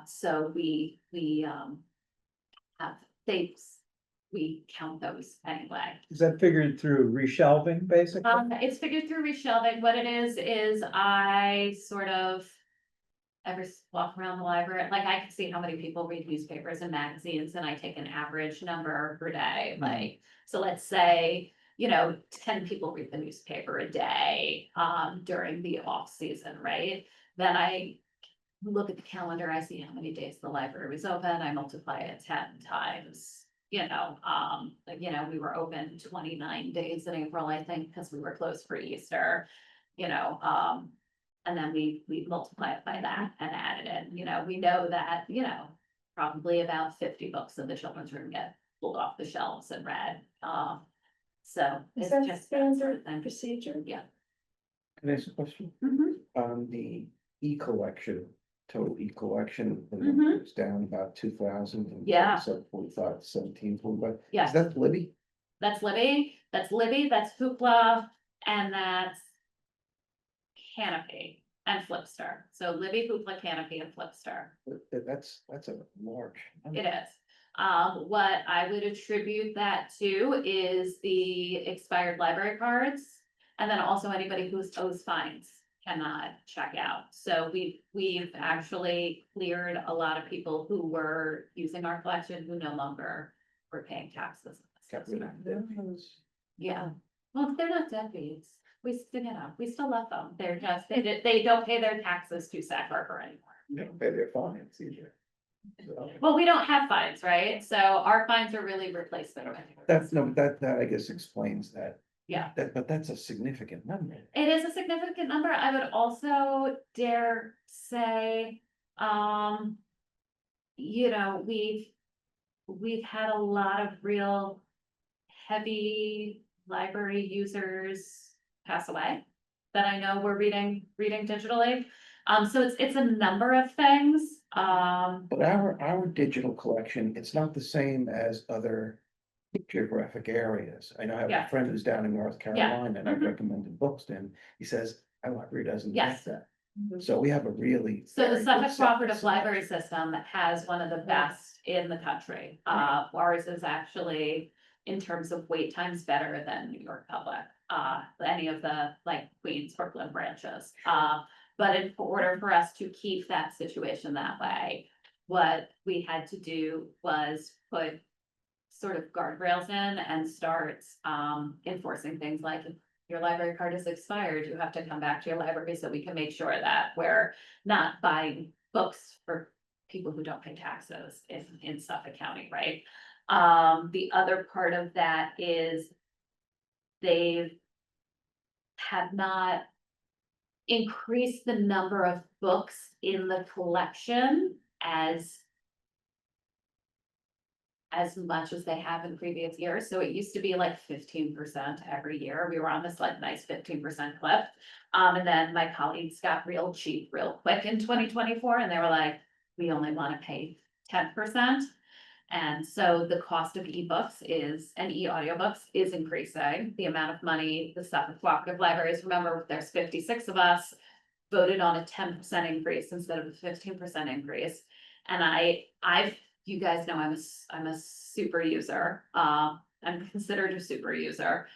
So we have, we count those anyway. Is that figured through reshelving, basically? It's figured through reshelving. What it is I sort of walk around the library, like I can see how many people read newspapers and magazines, and I take an average number per day, like, so let's say, 10 people read the newspaper a day, during the off season, right? Then I look at the calendar, I see how many days the library was open, I multiply it 10 times. We were open 29 days in April, I think, because we were closed for Easter, and then we multiply it by that and add it in, we know that, probably about 50 books in the children's room get pulled off the shelves and read. So Is it's that just that sort of standard thing. procedure? Yeah. Can I ask a question? Mhm. On the e-collection, total e-collection, Mhm. it's down about 2,000. Yeah. 45, 1745. Yeah. Is that Libby? That's Libby, that's Hoopla, and that's Canopy and Flipstar. So Libby, Hoopla, Canopy, and Flipstar. That's a large. It is. What I would attribute that to is the expired library cards. And then also anybody who owes fines cannot check out. So we've actually cleared a lot of people who were using our collection who no longer were paying taxes. Got rid of those. Yeah, well, they're not deadbeats. We still love them. They're just, they don't pay their taxes to Sac Harbor anymore. You don't pay their fines either. So, Well, we don't have fines, right? So our fines are really replacement. That's, no, that I guess explains that. Yeah. But that's a significant number. It is a significant number. I would also dare say, we've had a lot of real heavy library users pass away that I know were reading digitally. So it's a number of things. But our digital collection, it's not the same as other geographic areas. I know I have Yeah. a friend who's down in North Carolina and I've Mhm. recommended books to him. He says, our library doesn't Yes. get that. So we have a really. So the very good Suffolk set Cooperative of Library selection. System has one of the best in the country. Ours is actually, in terms of wait times, better than New York Public. Any of the like Queens, Brooklyn branches. But in order for us to keep that situation that way, what we had to do was put sort of guardrails in and start enforcing things like, if your library card is expired, you have to come back to your library so we can make sure that we're not buying books for people who don't pay taxes in Suffolk County, right? The other part of that is they have not increased the number of books in the collection as much as they have in previous years. So it used to be like 15% every year. We were on this like nice 15% clip. And then my colleagues got real cheap real quick in 2024 and they were like, we only want to pay 10%. And so the cost of ebooks and e-audiobooks is increasing. The amount of money, the stuff with cooperative libraries, remember, there's 56 of us, voted on a 10% increase instead of a 15% increase. And you guys know I'm a super user. I'm considered a super user.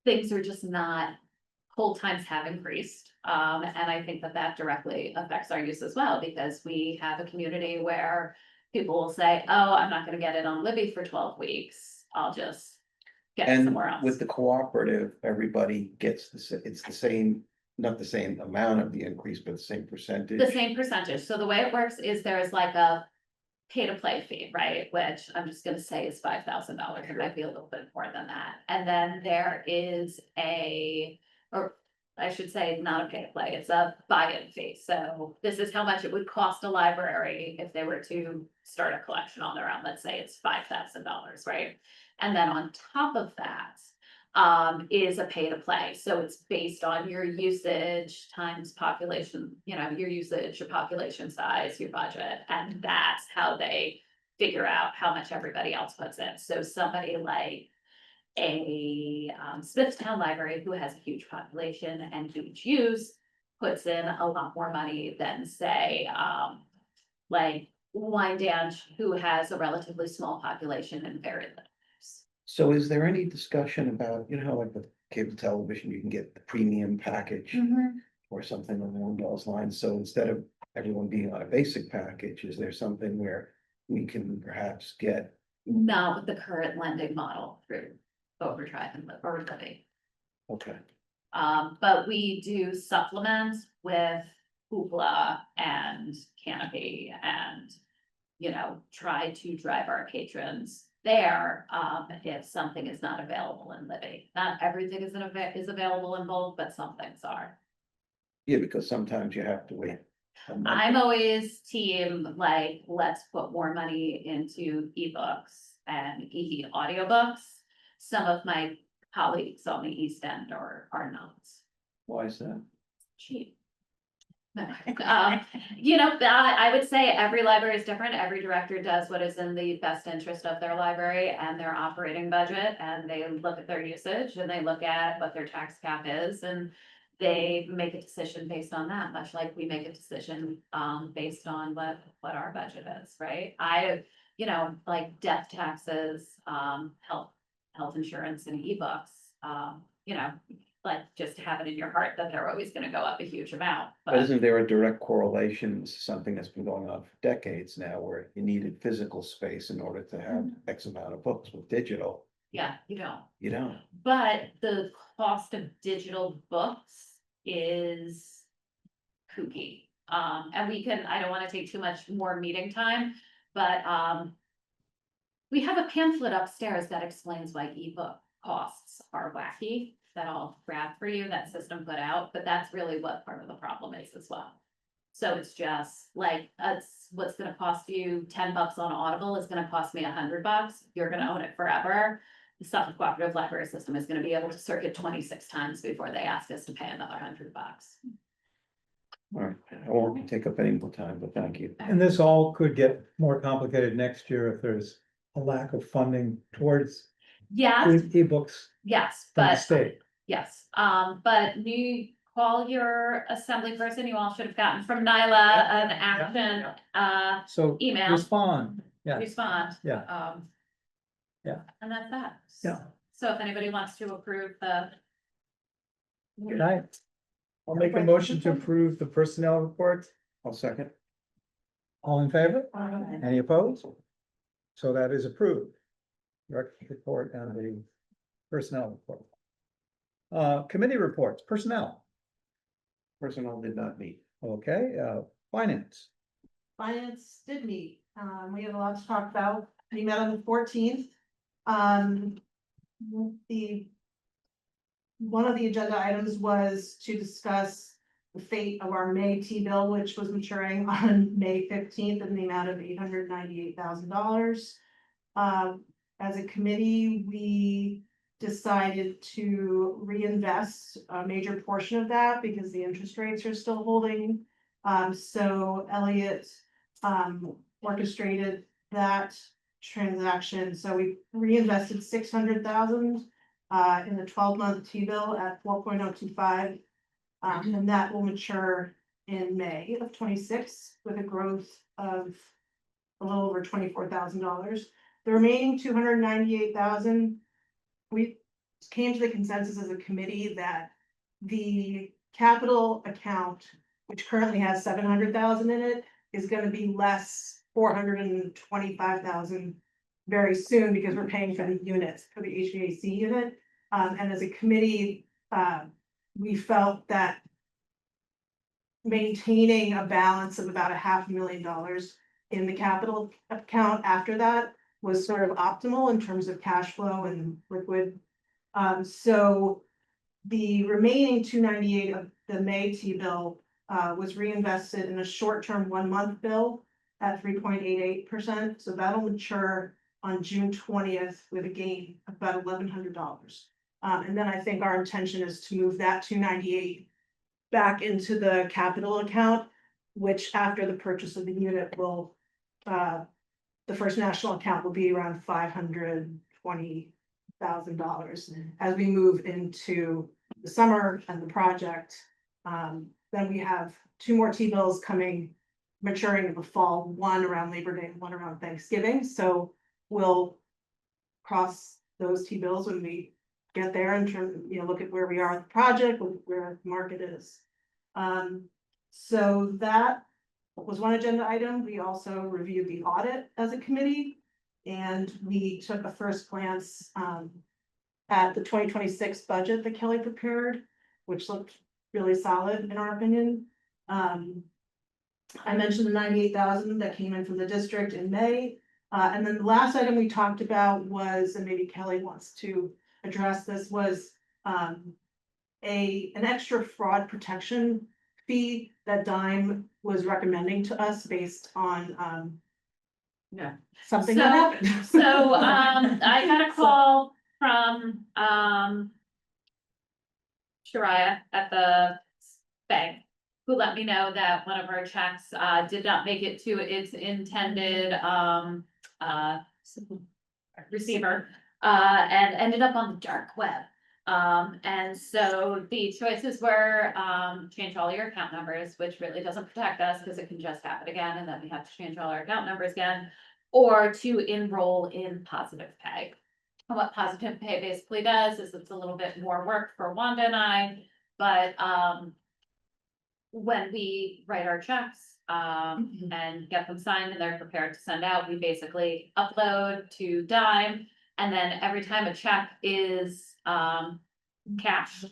Things are just not, hold times have increased. And I think that directly affects our use as well, because we have a community where people will say, oh, I'm not gonna get it on Libby for 12 weeks. I'll just get it And somewhere else. with the cooperative, everybody gets it's the same, not the same amount of the increase, but the same percentage. The same percentage. So the way it works is there is like a pay to play fee, right? Which I'm just gonna say is $5,000. It might be a little bit more than that. And then there is or I should say, not a pay to play, it's a buy-in fee. So this is how much it would cost a library if they were to start a collection on their own. Let's say it's $5,000, right? And then on top of that, is a pay to play. So it's based on your usage times population, your usage, your population size, your budget, and that's how they figure out how much everybody else puts in. So somebody like a Smithtown Library, who has a huge population and huge use, puts in a lot more money than say, like Wyandanch, who has a relatively small population and very little use. So is there any discussion about, how like with cable television, you can get the premium package or something along those lines? So instead of everyone being on a basic package, is there something where we can perhaps get? Not with the current lending model through Overdrive or Libby. Okay, But we do supplement with Hoopla and Canopy and, try to drive our patrons there, if something is not available in Libby. Not everything is available in both, but some things are. yeah, because sometimes you have to wait. a month. I'm always team, like, let's put more money into ebooks and audiobooks. Some of my colleagues on the East End are not Why is that? cheap. No, I would say every library is different. Every director does what is in the best interest of their library and their operating budget, and they look at their usage and they look at what their tax cap is, and they make a decision based on that, much like we make a decision based on what our budget is, right? Like death taxes, health insurance and ebooks, like just have it in your heart that they're always gonna go up a huge amount, But but isn't there a direct correlation, this is something that's been going on for decades now, where you needed physical space in order to have X amount of books? With digital, yeah, you don't. you don't. But the cost of digital books is kooky. And I don't wanna take too much more meeting time, but, we have a pamphlet upstairs that explains why ebook costs are wacky, that I'll grab for you, that system put out, but that's really what part of the problem is as well. So it's just like, what's gonna cost you $10 on Audible is gonna cost me $100, you're gonna own it forever. The Suffolk Cooperative Library System is gonna be able to circuit 26 times before they ask us to pay another $100. All right, I won't take up any more time, but thank you. And this all could get more complicated next year if there's a lack of funding towards Yes, ebooks yes, from the but state. yes, but you call your assembly person, you all should have gotten from Nyla an action, So email. respond, yeah, respond. Yeah. Yeah. And that's that. Yeah. So if anybody wants to approve the. good night. I'll make a motion to approve the personnel report. I'll second. All in favor? Any opposed? So that is approved. Director's report and the personnel report. Committee reports, personnel, Personnel did not meet. okay, finance, Finance did meet, we had a lot to talk about, we met on the 14th. One of the agenda items was to discuss the fate of our May T-bill, which was maturing on May 15th in the amount of $898,000. As a committee, we decided to reinvest a major portion of that because the interest rates are still holding. So Elliot orchestrated that transaction. So we reinvested 600,000 in the 12-month T-bill at 4.025. And that will mature in May of 26 with a growth of a little over $24,000. The remaining 298,000, we came to the consensus as a committee that the capital account, which currently has 700,000 in it, is gonna be less 425,000 very soon because we're paying for the units, for the HVAC unit. And as a committee, we felt that maintaining a balance of about $500,000 in the capital account after that was sort of optimal in terms of cash flow and liquid. So the remaining 298 of the May T-bill was reinvested in a short-term 1-month bill at 3.88%. So that'll mature on June 20th with a gain of about $1,100. And then I think our intention is to move that 298 back into the capital account, which after the purchase of the unit will, the First National account will be around $520,000. As we move into the summer and the project, then we have 2 more T-bills coming, maturing in the fall, one around Labor Day and one around Thanksgiving. So we'll cross those T-bills when we get there in terms, look at where we are with the project, where the market is. So that was one agenda item. We also reviewed the audit as a committee. And we took a first glance at the 2026 budget that Kelly prepared, which looked really solid in our opinion. I mentioned the 98,000 that came in from the district in May. And then the last item we talked about was, and maybe Kelly wants to address this, was an extra fraud protection fee that Dime was recommending to us based on Yeah. something that happened. So, I got a call from, Shariah at the bank, who let me know that one of our checks, did not make it to its intended, receiver, and ended up on the dark web. And so the choices were, change all your account numbers, which really doesn't protect us because it can just happen again, and then we have to change all our account numbers again, or to enroll in positive pay. And what positive pay basically does is it's a little bit more work for Wanda and I, but, when we write our checks, and get them signed and they're prepared to send out, we basically upload to Dime. And then every time a check is, cashed,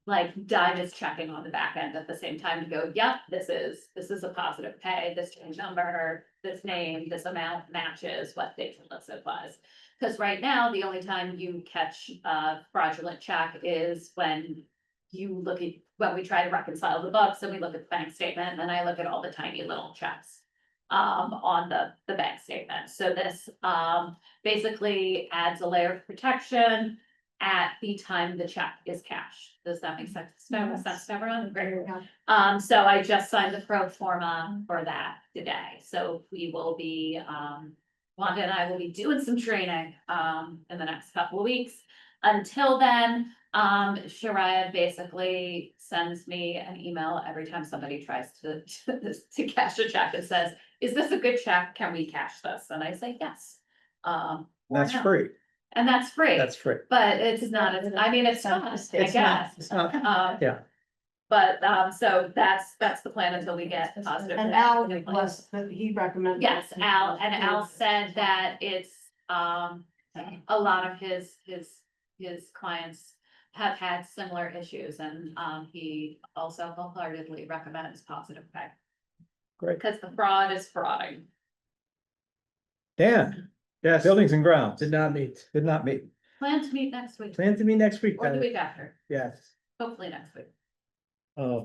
like Dime is checking on the back end at the same time to go, yep, this is a positive pay, this number, this name, this amount matches what they told us it was. Because right now, the only time you catch a fraudulent check is when you look at, when we try to reconcile the books and we look at the bank statement, and then I look at all the tiny little checks on the bank statement. So this basically adds a layer of protection at the time the check is cashed. Does that make sense? Sense to everyone? Great. So I just signed the pro forma for that today. So we will be, Wanda and I will be doing some training in the next couple of weeks. Until then, Shariah basically sends me an email every time somebody tries to cash a check that says, is this a good check? Can we cash this? And I say, yes. Or That's no. free. And that's free. That's free. But it's not, I mean, it's fun, I It's not, guess. it's not, yeah. But, so that's the plan until we get positive. And pay Al in place. was, that he recommended. Yes, Al said that it's, a lot of his clients have had similar issues, and, he also wholeheartedly recommends positive pay. Great. Because the fraud is frauding. Dan, Yes, buildings and grounds, did not meet. did not meet. Plan to meet next week, Plan to meet next week. or the week after, Yes. hopefully next week.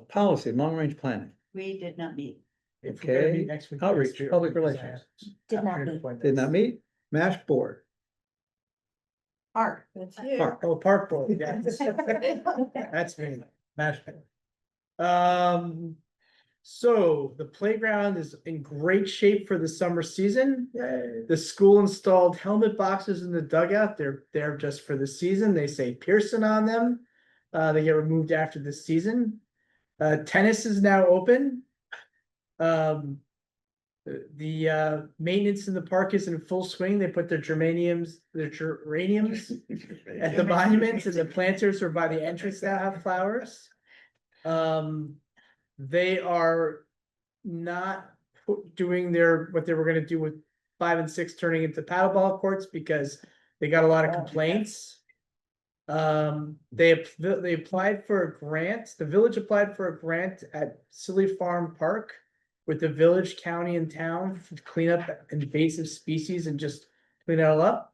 Policy, long-range planning. We did not meet. If we're gonna meet Okay, next week, outreach, next week, public because I relations. Did not have- meet. Did not meet. MASH board. Park. That's Park, oh, park board, yeah. That's me, MASH board. So the playground is in great shape for the summer season. The school installed helmet boxes in the dugout. They're there just for the season. They say Pearson on them. They get removed after the season. Tennis is now open. The maintenance in the park is in full swing. They put their geraniums at the monuments, and the planters are by the entrance that have flowers. They are not doing what they were gonna do with 5 and 6 turning into paddleball courts because they got a lot of complaints. They applied for a grant. The village applied for a grant at Silly Farm Park with the village, county, and town to clean up invasive species and just clean it all up.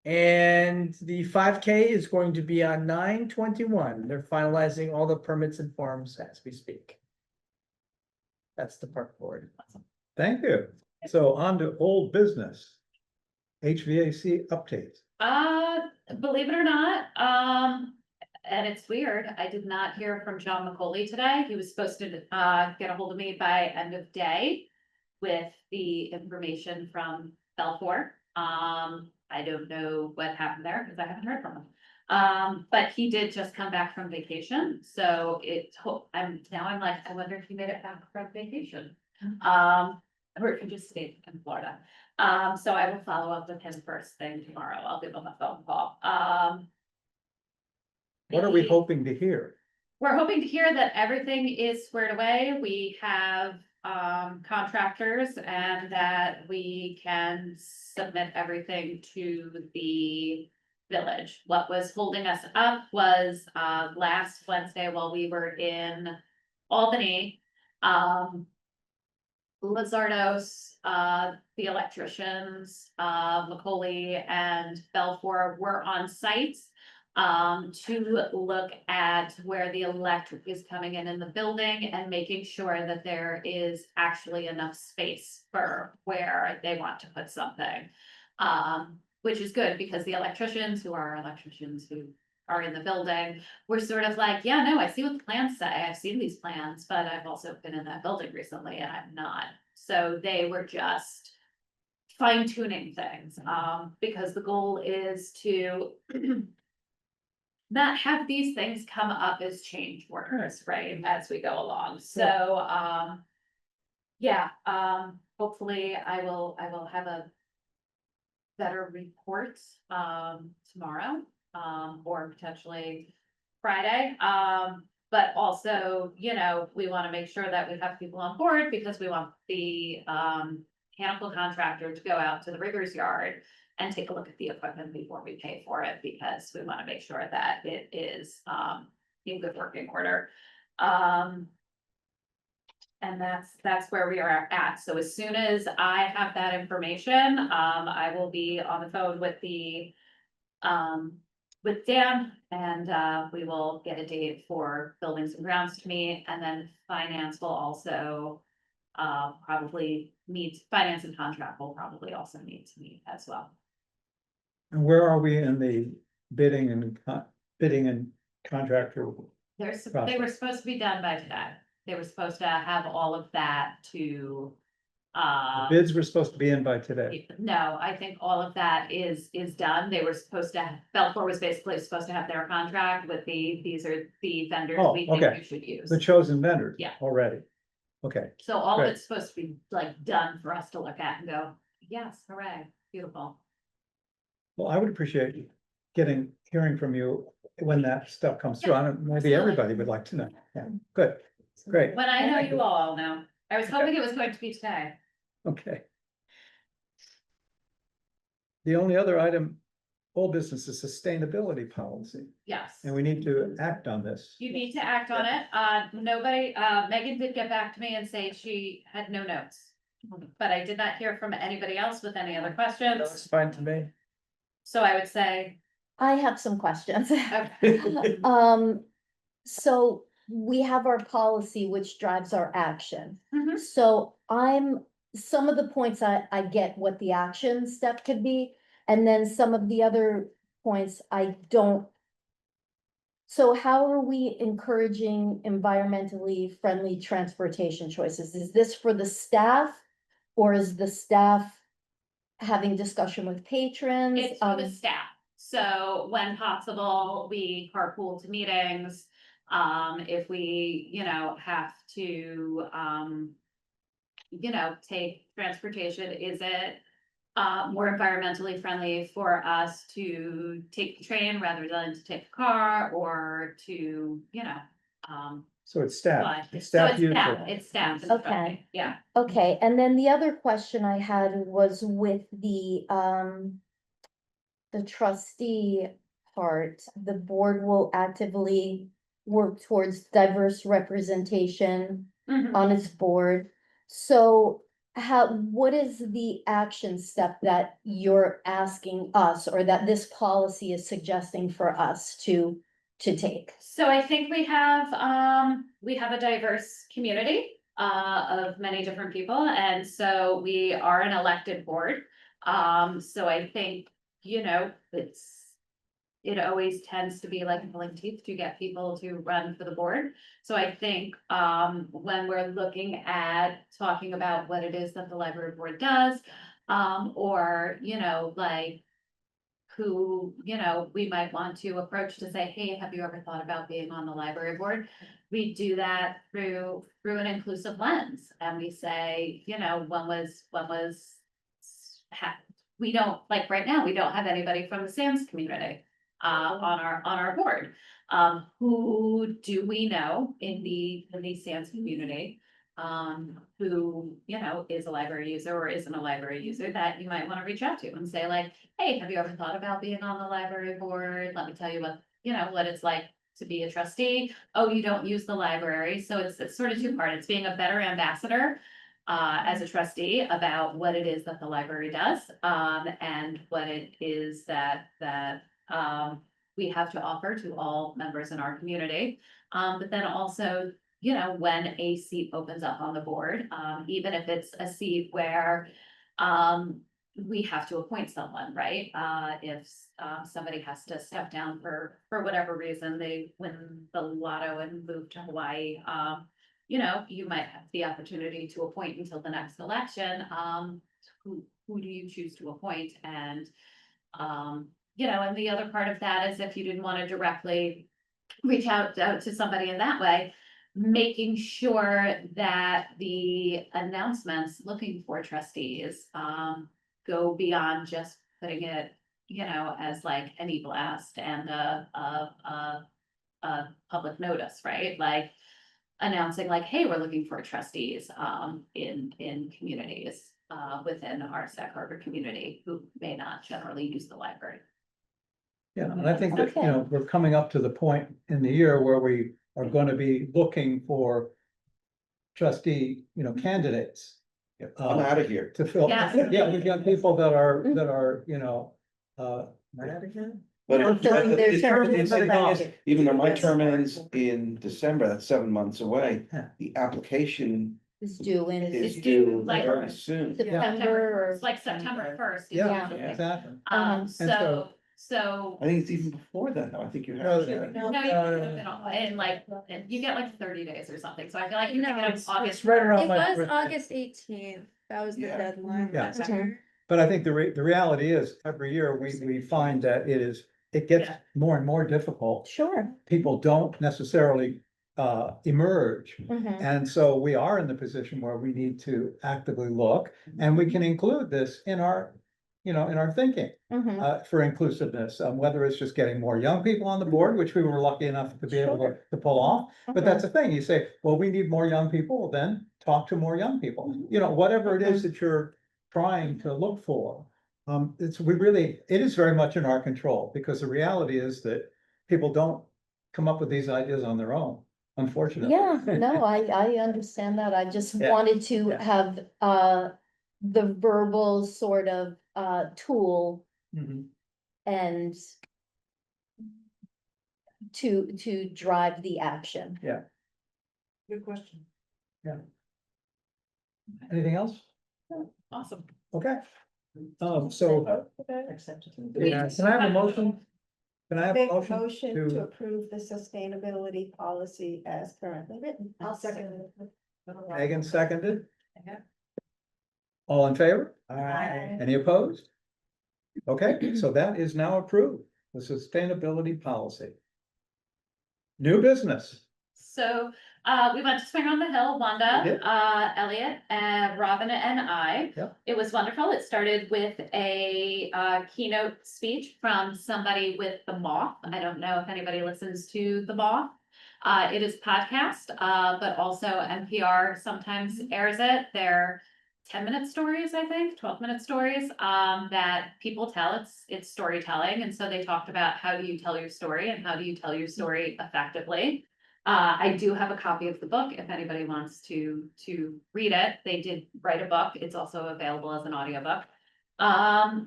And the 5K is going to be on 9/21. They're finalizing all the permits and forms as we speak. That's the park board. Thank you. So on to old business. HVAC updates. Believe it or not, and it's weird, I did not hear from John McCauley today. He was supposed to, get a hold of me by end of day with the information from Belfour. I don't know what happened there because I haven't heard from him. But he did just come back from vacation, so I'm like, I wonder if he made it back from vacation. Or if he just stayed in Florida. So I will follow up with him first thing tomorrow. I'll give him a phone call. What are we hoping to hear? We're hoping to hear that everything is squared away. We have contractors and that we can submit everything to the village. What was holding us up was last Wednesday while we were in Albany. Lizardos, the electricians, McCauley and Belfour were on site to look at where the electric is coming in the building and making sure that there is actually enough space for where they want to put something. Which is good because the electricians who are in the building, we're sort of like, yeah, no, I see what the plans say. I've seen these plans, but I've also been in that building recently and I'm not. So they were just fine tuning things, because the goal is to not have these things come up as change orders, right, as we go along. So, yeah, hopefully I will have a better report, tomorrow, or potentially Friday. But also, we want to make sure that we have people on board because we want the mechanical contractor to go out to the rigger's yard and take a look at the equipment before we pay for it, because we want to make sure that it is in good working order. And that's where we are at. So as soon as I have that information, I will be on the phone with with Dan, and we will get a date for buildings and grounds to meet, and then finance will also probably meet, finance and contract will probably also need to meet as well. And where are we in the bidding and contractor? They were supposed to be done by today. They were supposed to have all of that to. Bids were supposed to be in by today. No, I think all of that is done. They were supposed to, Belfour was basically supposed to have their contract with these are the vendors Oh, we think okay. you should use. The chosen vendors. Yeah. Already. Okay. So all of Great. it's supposed to be like done for us to look at and go, yes, hooray, beautiful. Well, I would appreciate hearing from you when that stuff comes through. I don't, maybe absolutely. everybody would like to know. Yeah, good, great, When I know you all know. I was hoping it was going to be today. okay. The only other item, old business, is sustainability policy, Yes. and we need to act on this. You need to act on it. Nobody, Megan did get back to me and say she had no notes. But I did not hear from anybody else with any other That's questions. fine to me. So I would say, I have some questions. okay, So we have our policy which drives our action. Mhm. So some of the points I get what the action step could be, and then some of the other points I don't So how are we encouraging environmentally friendly transportation choices? Is this for the staff? Or is the staff having discussion with patrons? It's for the staff, so when possible, we carpool to meetings. If we, have to, take transportation, is it more environmentally friendly for us to take the train rather than to take the car or to, So it's staff, fly? it's So staff it's usually. staff, it's staff. Okay. Yeah. Okay, and then the other question I had was with the trustee part, the board will actively work towards diverse representation Mhm. on its board. So what is the action step that you're asking us, or that this policy is suggesting for us to take? So I think we have a diverse community of many different people, and so we are an elected board. So I think, it always tends to be like pulling teeth to get people to run for the board. So I think when we're looking at talking about what it is that the library board does, or, like who, we might want to approach to say, hey, have you ever thought about being on the library board? We do that through an inclusive lens, and we say, we don't, like, right now, we don't have anybody from the SAMS community on our board. Who do we know in the SAMS community? Who, is a library user or isn't a library user that you might want to reach out to and say like, hey, have you ever thought about being on the library board? Let me tell you what it's like to be a trustee. Oh, you don't use the library. So it's sort of two-part. It's being a better ambassador as a trustee about what it is that the library does, and what it is that we have to offer to all members in our community. But then also, when a seat opens up on the board, even if it's a seat where we have to appoint someone, right? If somebody has to step down for whatever reason, they win the lotto and move to Hawaii, you might have the opportunity to appoint until the next election. Who do you choose to appoint? And and the other part of that is if you didn't want to directly reach out to somebody in that way, making sure that the announcements looking for trustees go beyond just putting it, as like an e-blast and a public notice, right? Like announcing like, hey, we're looking for trustees in communities within our Sag Harbor community who may not generally use the library. Yeah, and I think that, Okay. we're coming up to the point in the year where we are gonna be looking for trustee, candidates. I'm out of here. To fill, Yes. yeah, we've got people that are, But Or filling their the term. thing is, even though my Yes. term ends in December, that's 7 months away, Yeah. the application Is due in is It's due, due like- very soon. September or. It's like September 1st. Yeah, Yeah. exactly. So I think it's even before that, though. I think you No, have. to. No, you get like 30 days or something, so I feel like you No, can get it's August. right around It my was birthday. August 18th, that was the Yeah. deadline Yeah. last year. But I think the reality is, every year, we find that it gets Yeah. more and more difficult. Sure. People don't necessarily emerge. Mhm. And so we are in the position where we need to actively look, and we can include this in our, in our thinking. Mhm. For inclusiveness, whether it's just getting more young people on the board, which we were lucky enough to be able to pull off. But that's the thing, you say, well, we need more young people, then talk to more young people, whatever it is that you're trying to look for. It is very much in our control, because the reality is that people don't come up with these ideas on their own, unfortunately. Yeah, no, I understand that. I just Yeah. wanted to Yeah. have the verbal sort of tool Mhm. and to drive the action. Good question. Anything else? Awesome. Okay. So, yeah, can I have a motion Can I have a Make a motion motion to to, approve the sustainability policy as currently written. I'll second Megan seconded? Okay. All in favor? Aye. Any opposed? Okay, so that is now approved, the sustainability policy. New business. So, we went to Swing on the Hill, We Wanda, did. Elliot, and Robin and I. Yep. It was wonderful. It started with a, keynote speech from somebody with the Moth. I don't know if anybody listens to the Moth. It is podcast, but also NPR sometimes airs it. They're 10-minute stories, I think, 12-minute stories, that people tell. It's storytelling. And so they talked about how do you tell your story and how do you tell your story effectively. I do have a copy of the book if anybody wants to read it. They did write a book. It's also available as an audiobook.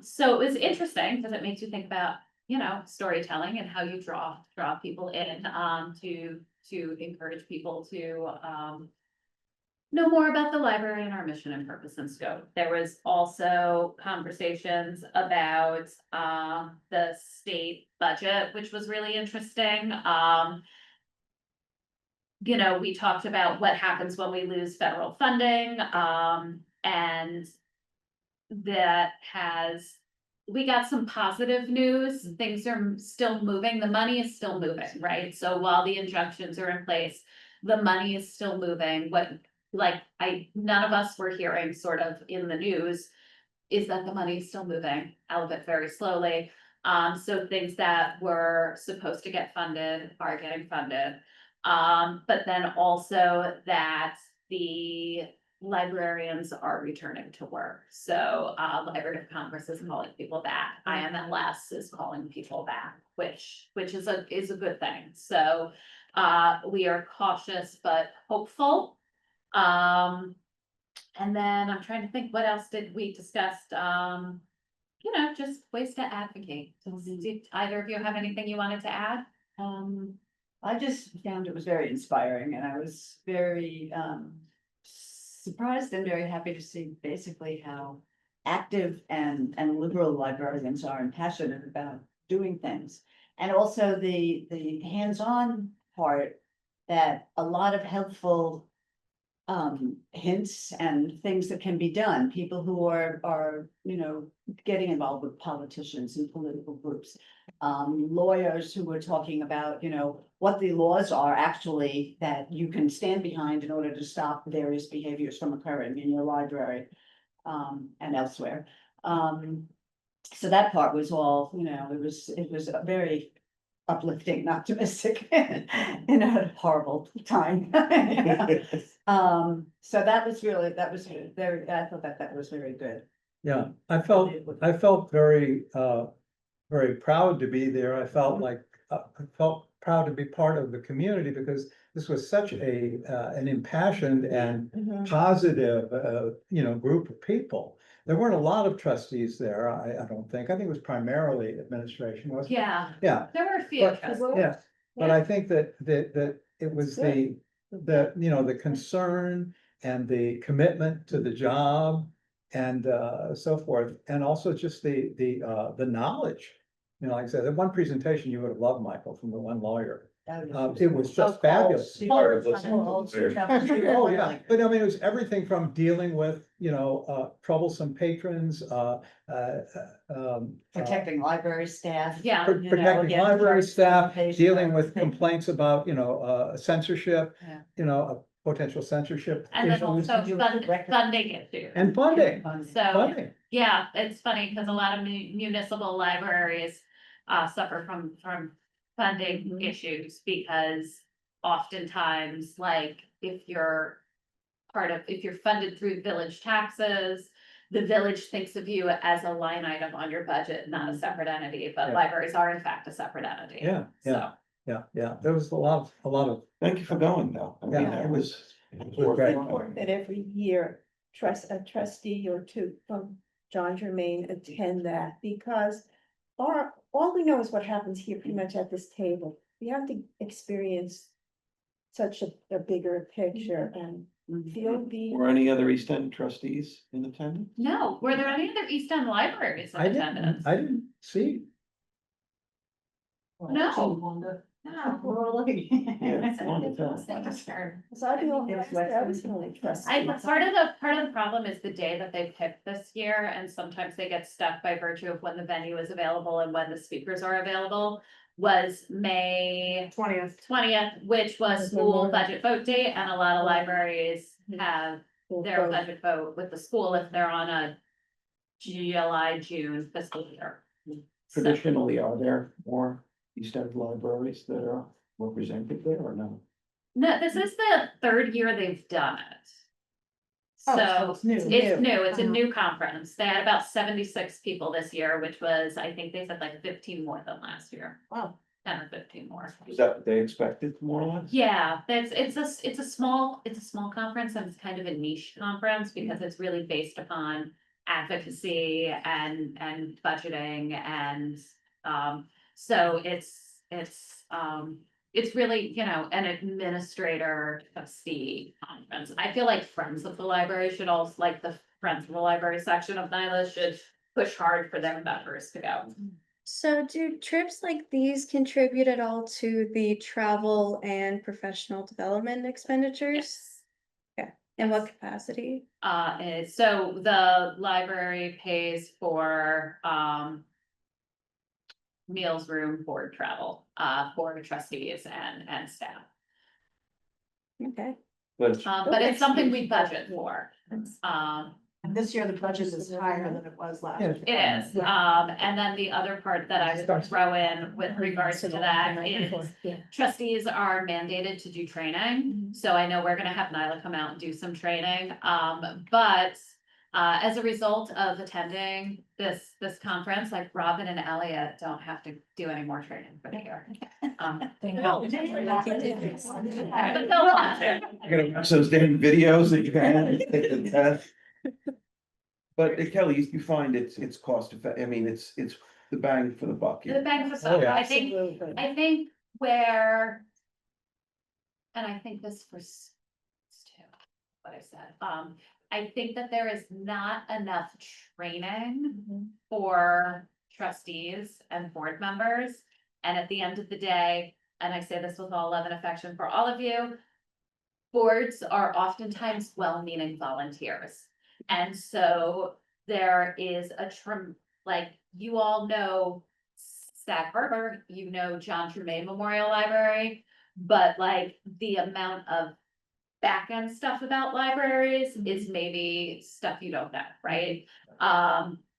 So it was interesting because it makes you think about, storytelling and how you draw people in, to encourage people to, know more about the library and our mission and purpose and scope. There was also conversations about, the state budget, which was really interesting. We talked about what happens when we lose federal funding, and we got some positive news. Things are still moving. The money is still moving, right? So while the injunctions are in place, the money is still moving. None of us were hearing sort of in the news is that the money is still moving, albeit very slowly. So things that were supposed to get funded are getting funded. But then also that the librarians are returning to work. So, Library of Congress is calling people back. IMLS is calling people back, which is a good thing. So, we are cautious but hopeful. And then I'm trying to think, what else did we discuss? Just ways to advocate. Did either of you have anything you wanted to add? I just found it was very inspiring and I was very surprised and very happy to see basically how active and liberal librarians are and passionate about doing things. And also the hands-on part, that a lot of helpful hints and things that can be done. People who are getting involved with politicians and political groups, lawyers who were talking about, what the laws are actually that you can stand behind in order to stop various behaviors from occurring in your library, and elsewhere. So that part was all, it was a very uplifting and optimistic in a horrible time. So that was very, I thought that was very good. Yeah, I felt very, very proud to be there. I felt like, I felt proud to be part of the community because this was such an impassioned and positive, group of people. There weren't a lot of trustees there, I don't think. I think it was primarily administration, wasn't it? Yeah, Yeah, there were a few. but, yeah, but I think that it was the concern and the commitment to the job and so forth, and also just the knowledge. Like I said, the one presentation you would have loved, Michael, from the one lawyer. It was just fabulous. Oh, yeah, but I mean, it was everything from dealing with, troublesome patrons, Protecting library staff. Yeah. protecting against library staff, participation dealing of with patrons. complaints about, censorship, Yeah. potential censorship. And then issues. also do record- funding issues. And funding, So, funding, yeah, it's funny because a lot of municipal libraries suffer from funding issues because oftentimes, like, if you're funded through village taxes, the village thinks of you as a line item on your budget, not a separate entity, but Yeah. libraries are in fact a separate entity. yeah, So, yeah, there was a lot of, Thank you for going though. I mean, Yeah. it was. great. Important that every year a trustee or two from John Germain attend that, because all we know is what happens here pretty much at this table. We have to experience such a bigger picture and feel the. Were any other East End trustees in attendance? no, were there any other East End libraries in I attendance? didn't see. No. Oh, we're looking. Yeah, it's long as hell. Cause I do, I was the only trustee. Part of the problem is the day that they picked this year, and sometimes they get stuck by virtue of when the venue is available and when the speakers are available. Was May 20th, which was school budget vote date, and a lot of libraries have their budget vote with the school if they're on a July, June fiscal year. So- Traditionally, are there more East End libraries that are represented there or no? No, this is the third year they've done it. Oh, so So it's new. it's new, it's a Uh-huh. new conference. They had about 76 people this year, which was, I think they said like 15 more than last year. Wow. 10 or 15 more. Is that what they expected, more or less? Yeah, it's a small conference, and it's kind of a niche conference because it's really based upon advocacy and budgeting and so it's really, you know, an administrator trustee conference. I feel like Friends of the Library should also, like the Friends of the Library section of NYLA should push hard for their members to go. So do trips like these contribute at all to the travel and professional development expenditures? In what capacity? So the library pays for, meals, room, board, travel, for trustees and staff. Okay. But But it's something we budget for. And this year the budget is higher than it was last year. It is, and then the other part that I would throw in with regards to that is trustees are mandated to do training. So I know we're gonna have Nyla come out and do some training, but as a result of attending this conference, like Robin and Elliot don't have to do any more training for the year. But they'll want to. you're gonna watch those damn videos that you can take the test. But Kelly, you find it's cost effective, I mean, it's the bang for the buck. The bang for buck, yeah. I think where. And I think this for too, what I said, I think that there is not enough training for trustees and board members. And at the end of the day, and I say this with all love and affection for all of you, boards are oftentimes well-meaning volunteers. And so there is like, you all know Sag Harbor, you know John Tremaine Memorial Library, but like the amount of back-end stuff about libraries is maybe stuff you don't know, right?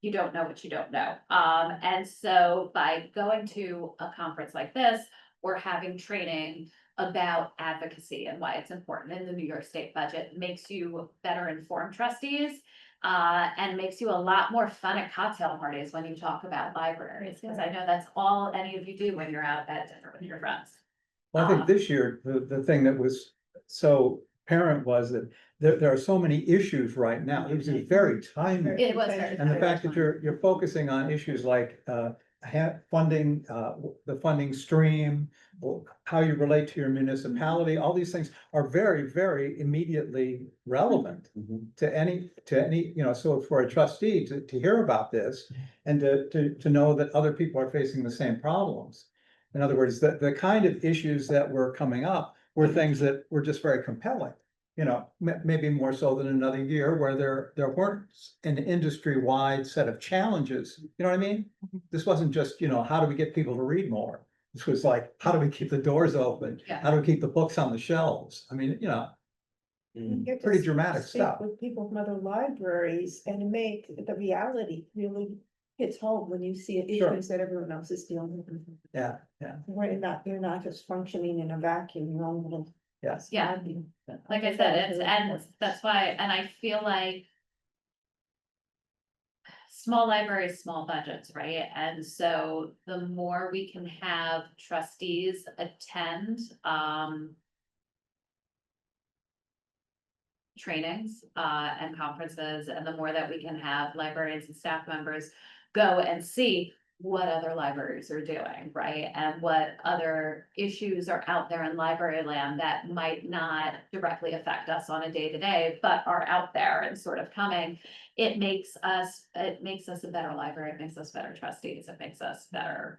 You don't know what you don't know. And so by going to a conference like this, or having training about advocacy and why it's important in the New York State budget, makes you better informed trustees. And makes you a lot more fun at cocktail parties when you talk about libraries, because I know that's all any of you do when you're out at dinner with your friends. Well, I think this year, the thing that was so apparent was that there are so many issues right now. It was very timely. It was very. And the fact that you're focusing on issues like funding, the funding stream, or how you relate to your municipality, all these things are very, very immediately relevant to any, you know, so for a trustee to hear about this and to know that other people are facing the same problems. In other words, the kind of issues that were coming up were things that were just very compelling. You know, maybe more so than another year where there weren't an industry-wide set of challenges, you know what I mean? This wasn't just, you know, how do we get people to read more? This was like, how do we keep the doors open? Yeah. How do we keep the books on the shelves? I mean, you know, You get to pretty dramatic speak stuff. With people from other libraries and make the reality really hits home when you see Sure. issues that everyone else is dealing with. Yeah, Where you're not just functioning in a vacuum, your own little. yes. Yeah. Like I said, and that's why, and I feel like. Small libraries, small budgets, right? And so the more we can have trustees attend, trainings, and conferences, and the more that we can have librarians and staff members go and see what other libraries are doing, right? And what other issues are out there in library land that might not directly affect us on a day-to-day, but are out there and sort of coming. It makes us a better library, it makes us better trustees, it makes us better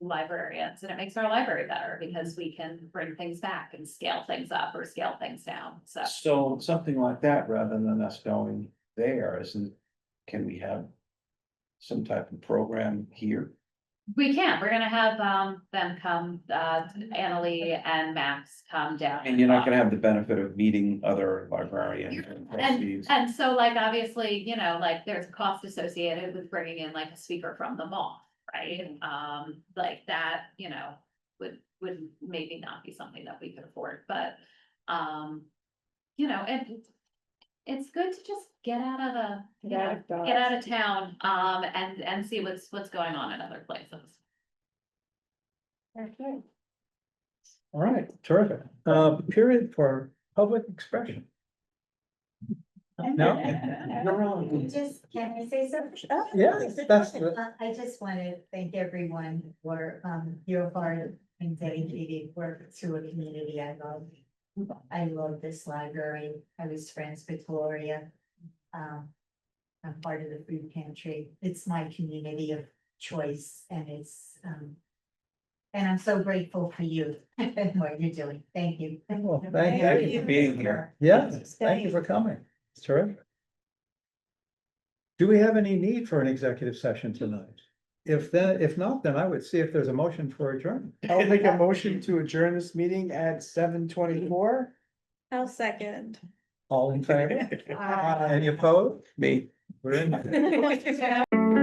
librarians, and it makes our library better because we can bring things back and scale things up or scale things down, so. So something like that, rather than us going there, can we have some type of program here? We're gonna have them come, Annalee and Max come down. And you're not gonna have the benefit of meeting other librarians and trustees. And so like, obviously, you know, like there's a cost associated with bringing in like a speaker from the mall, right? Like that, you know, would maybe not be something that we could afford, but, you know, it's good to just get out of the, you Get out know, of Dodge. get out of town, and see what's going on in other places. Okay. All right, terrific. Period for public expression. No? Just, can I say something? Yeah, that's the, I just want to thank everyone for, your hard and dedicated work to a community I love. I love this library. I was friends with Gloria. I'm part of the food pantry. It's my community of choice and and I'm so grateful for you and what you're doing. Thank you. well, thank Thank you. you for being here. Yes, thank you for coming. It's terrific. Do we have any need for an executive session tonight? If not, then I would see if there's a motion for adjournment. I'll make a motion to adjourn this meeting at 7:24. I'll second. All in favor? Any opposed? Me. We're in.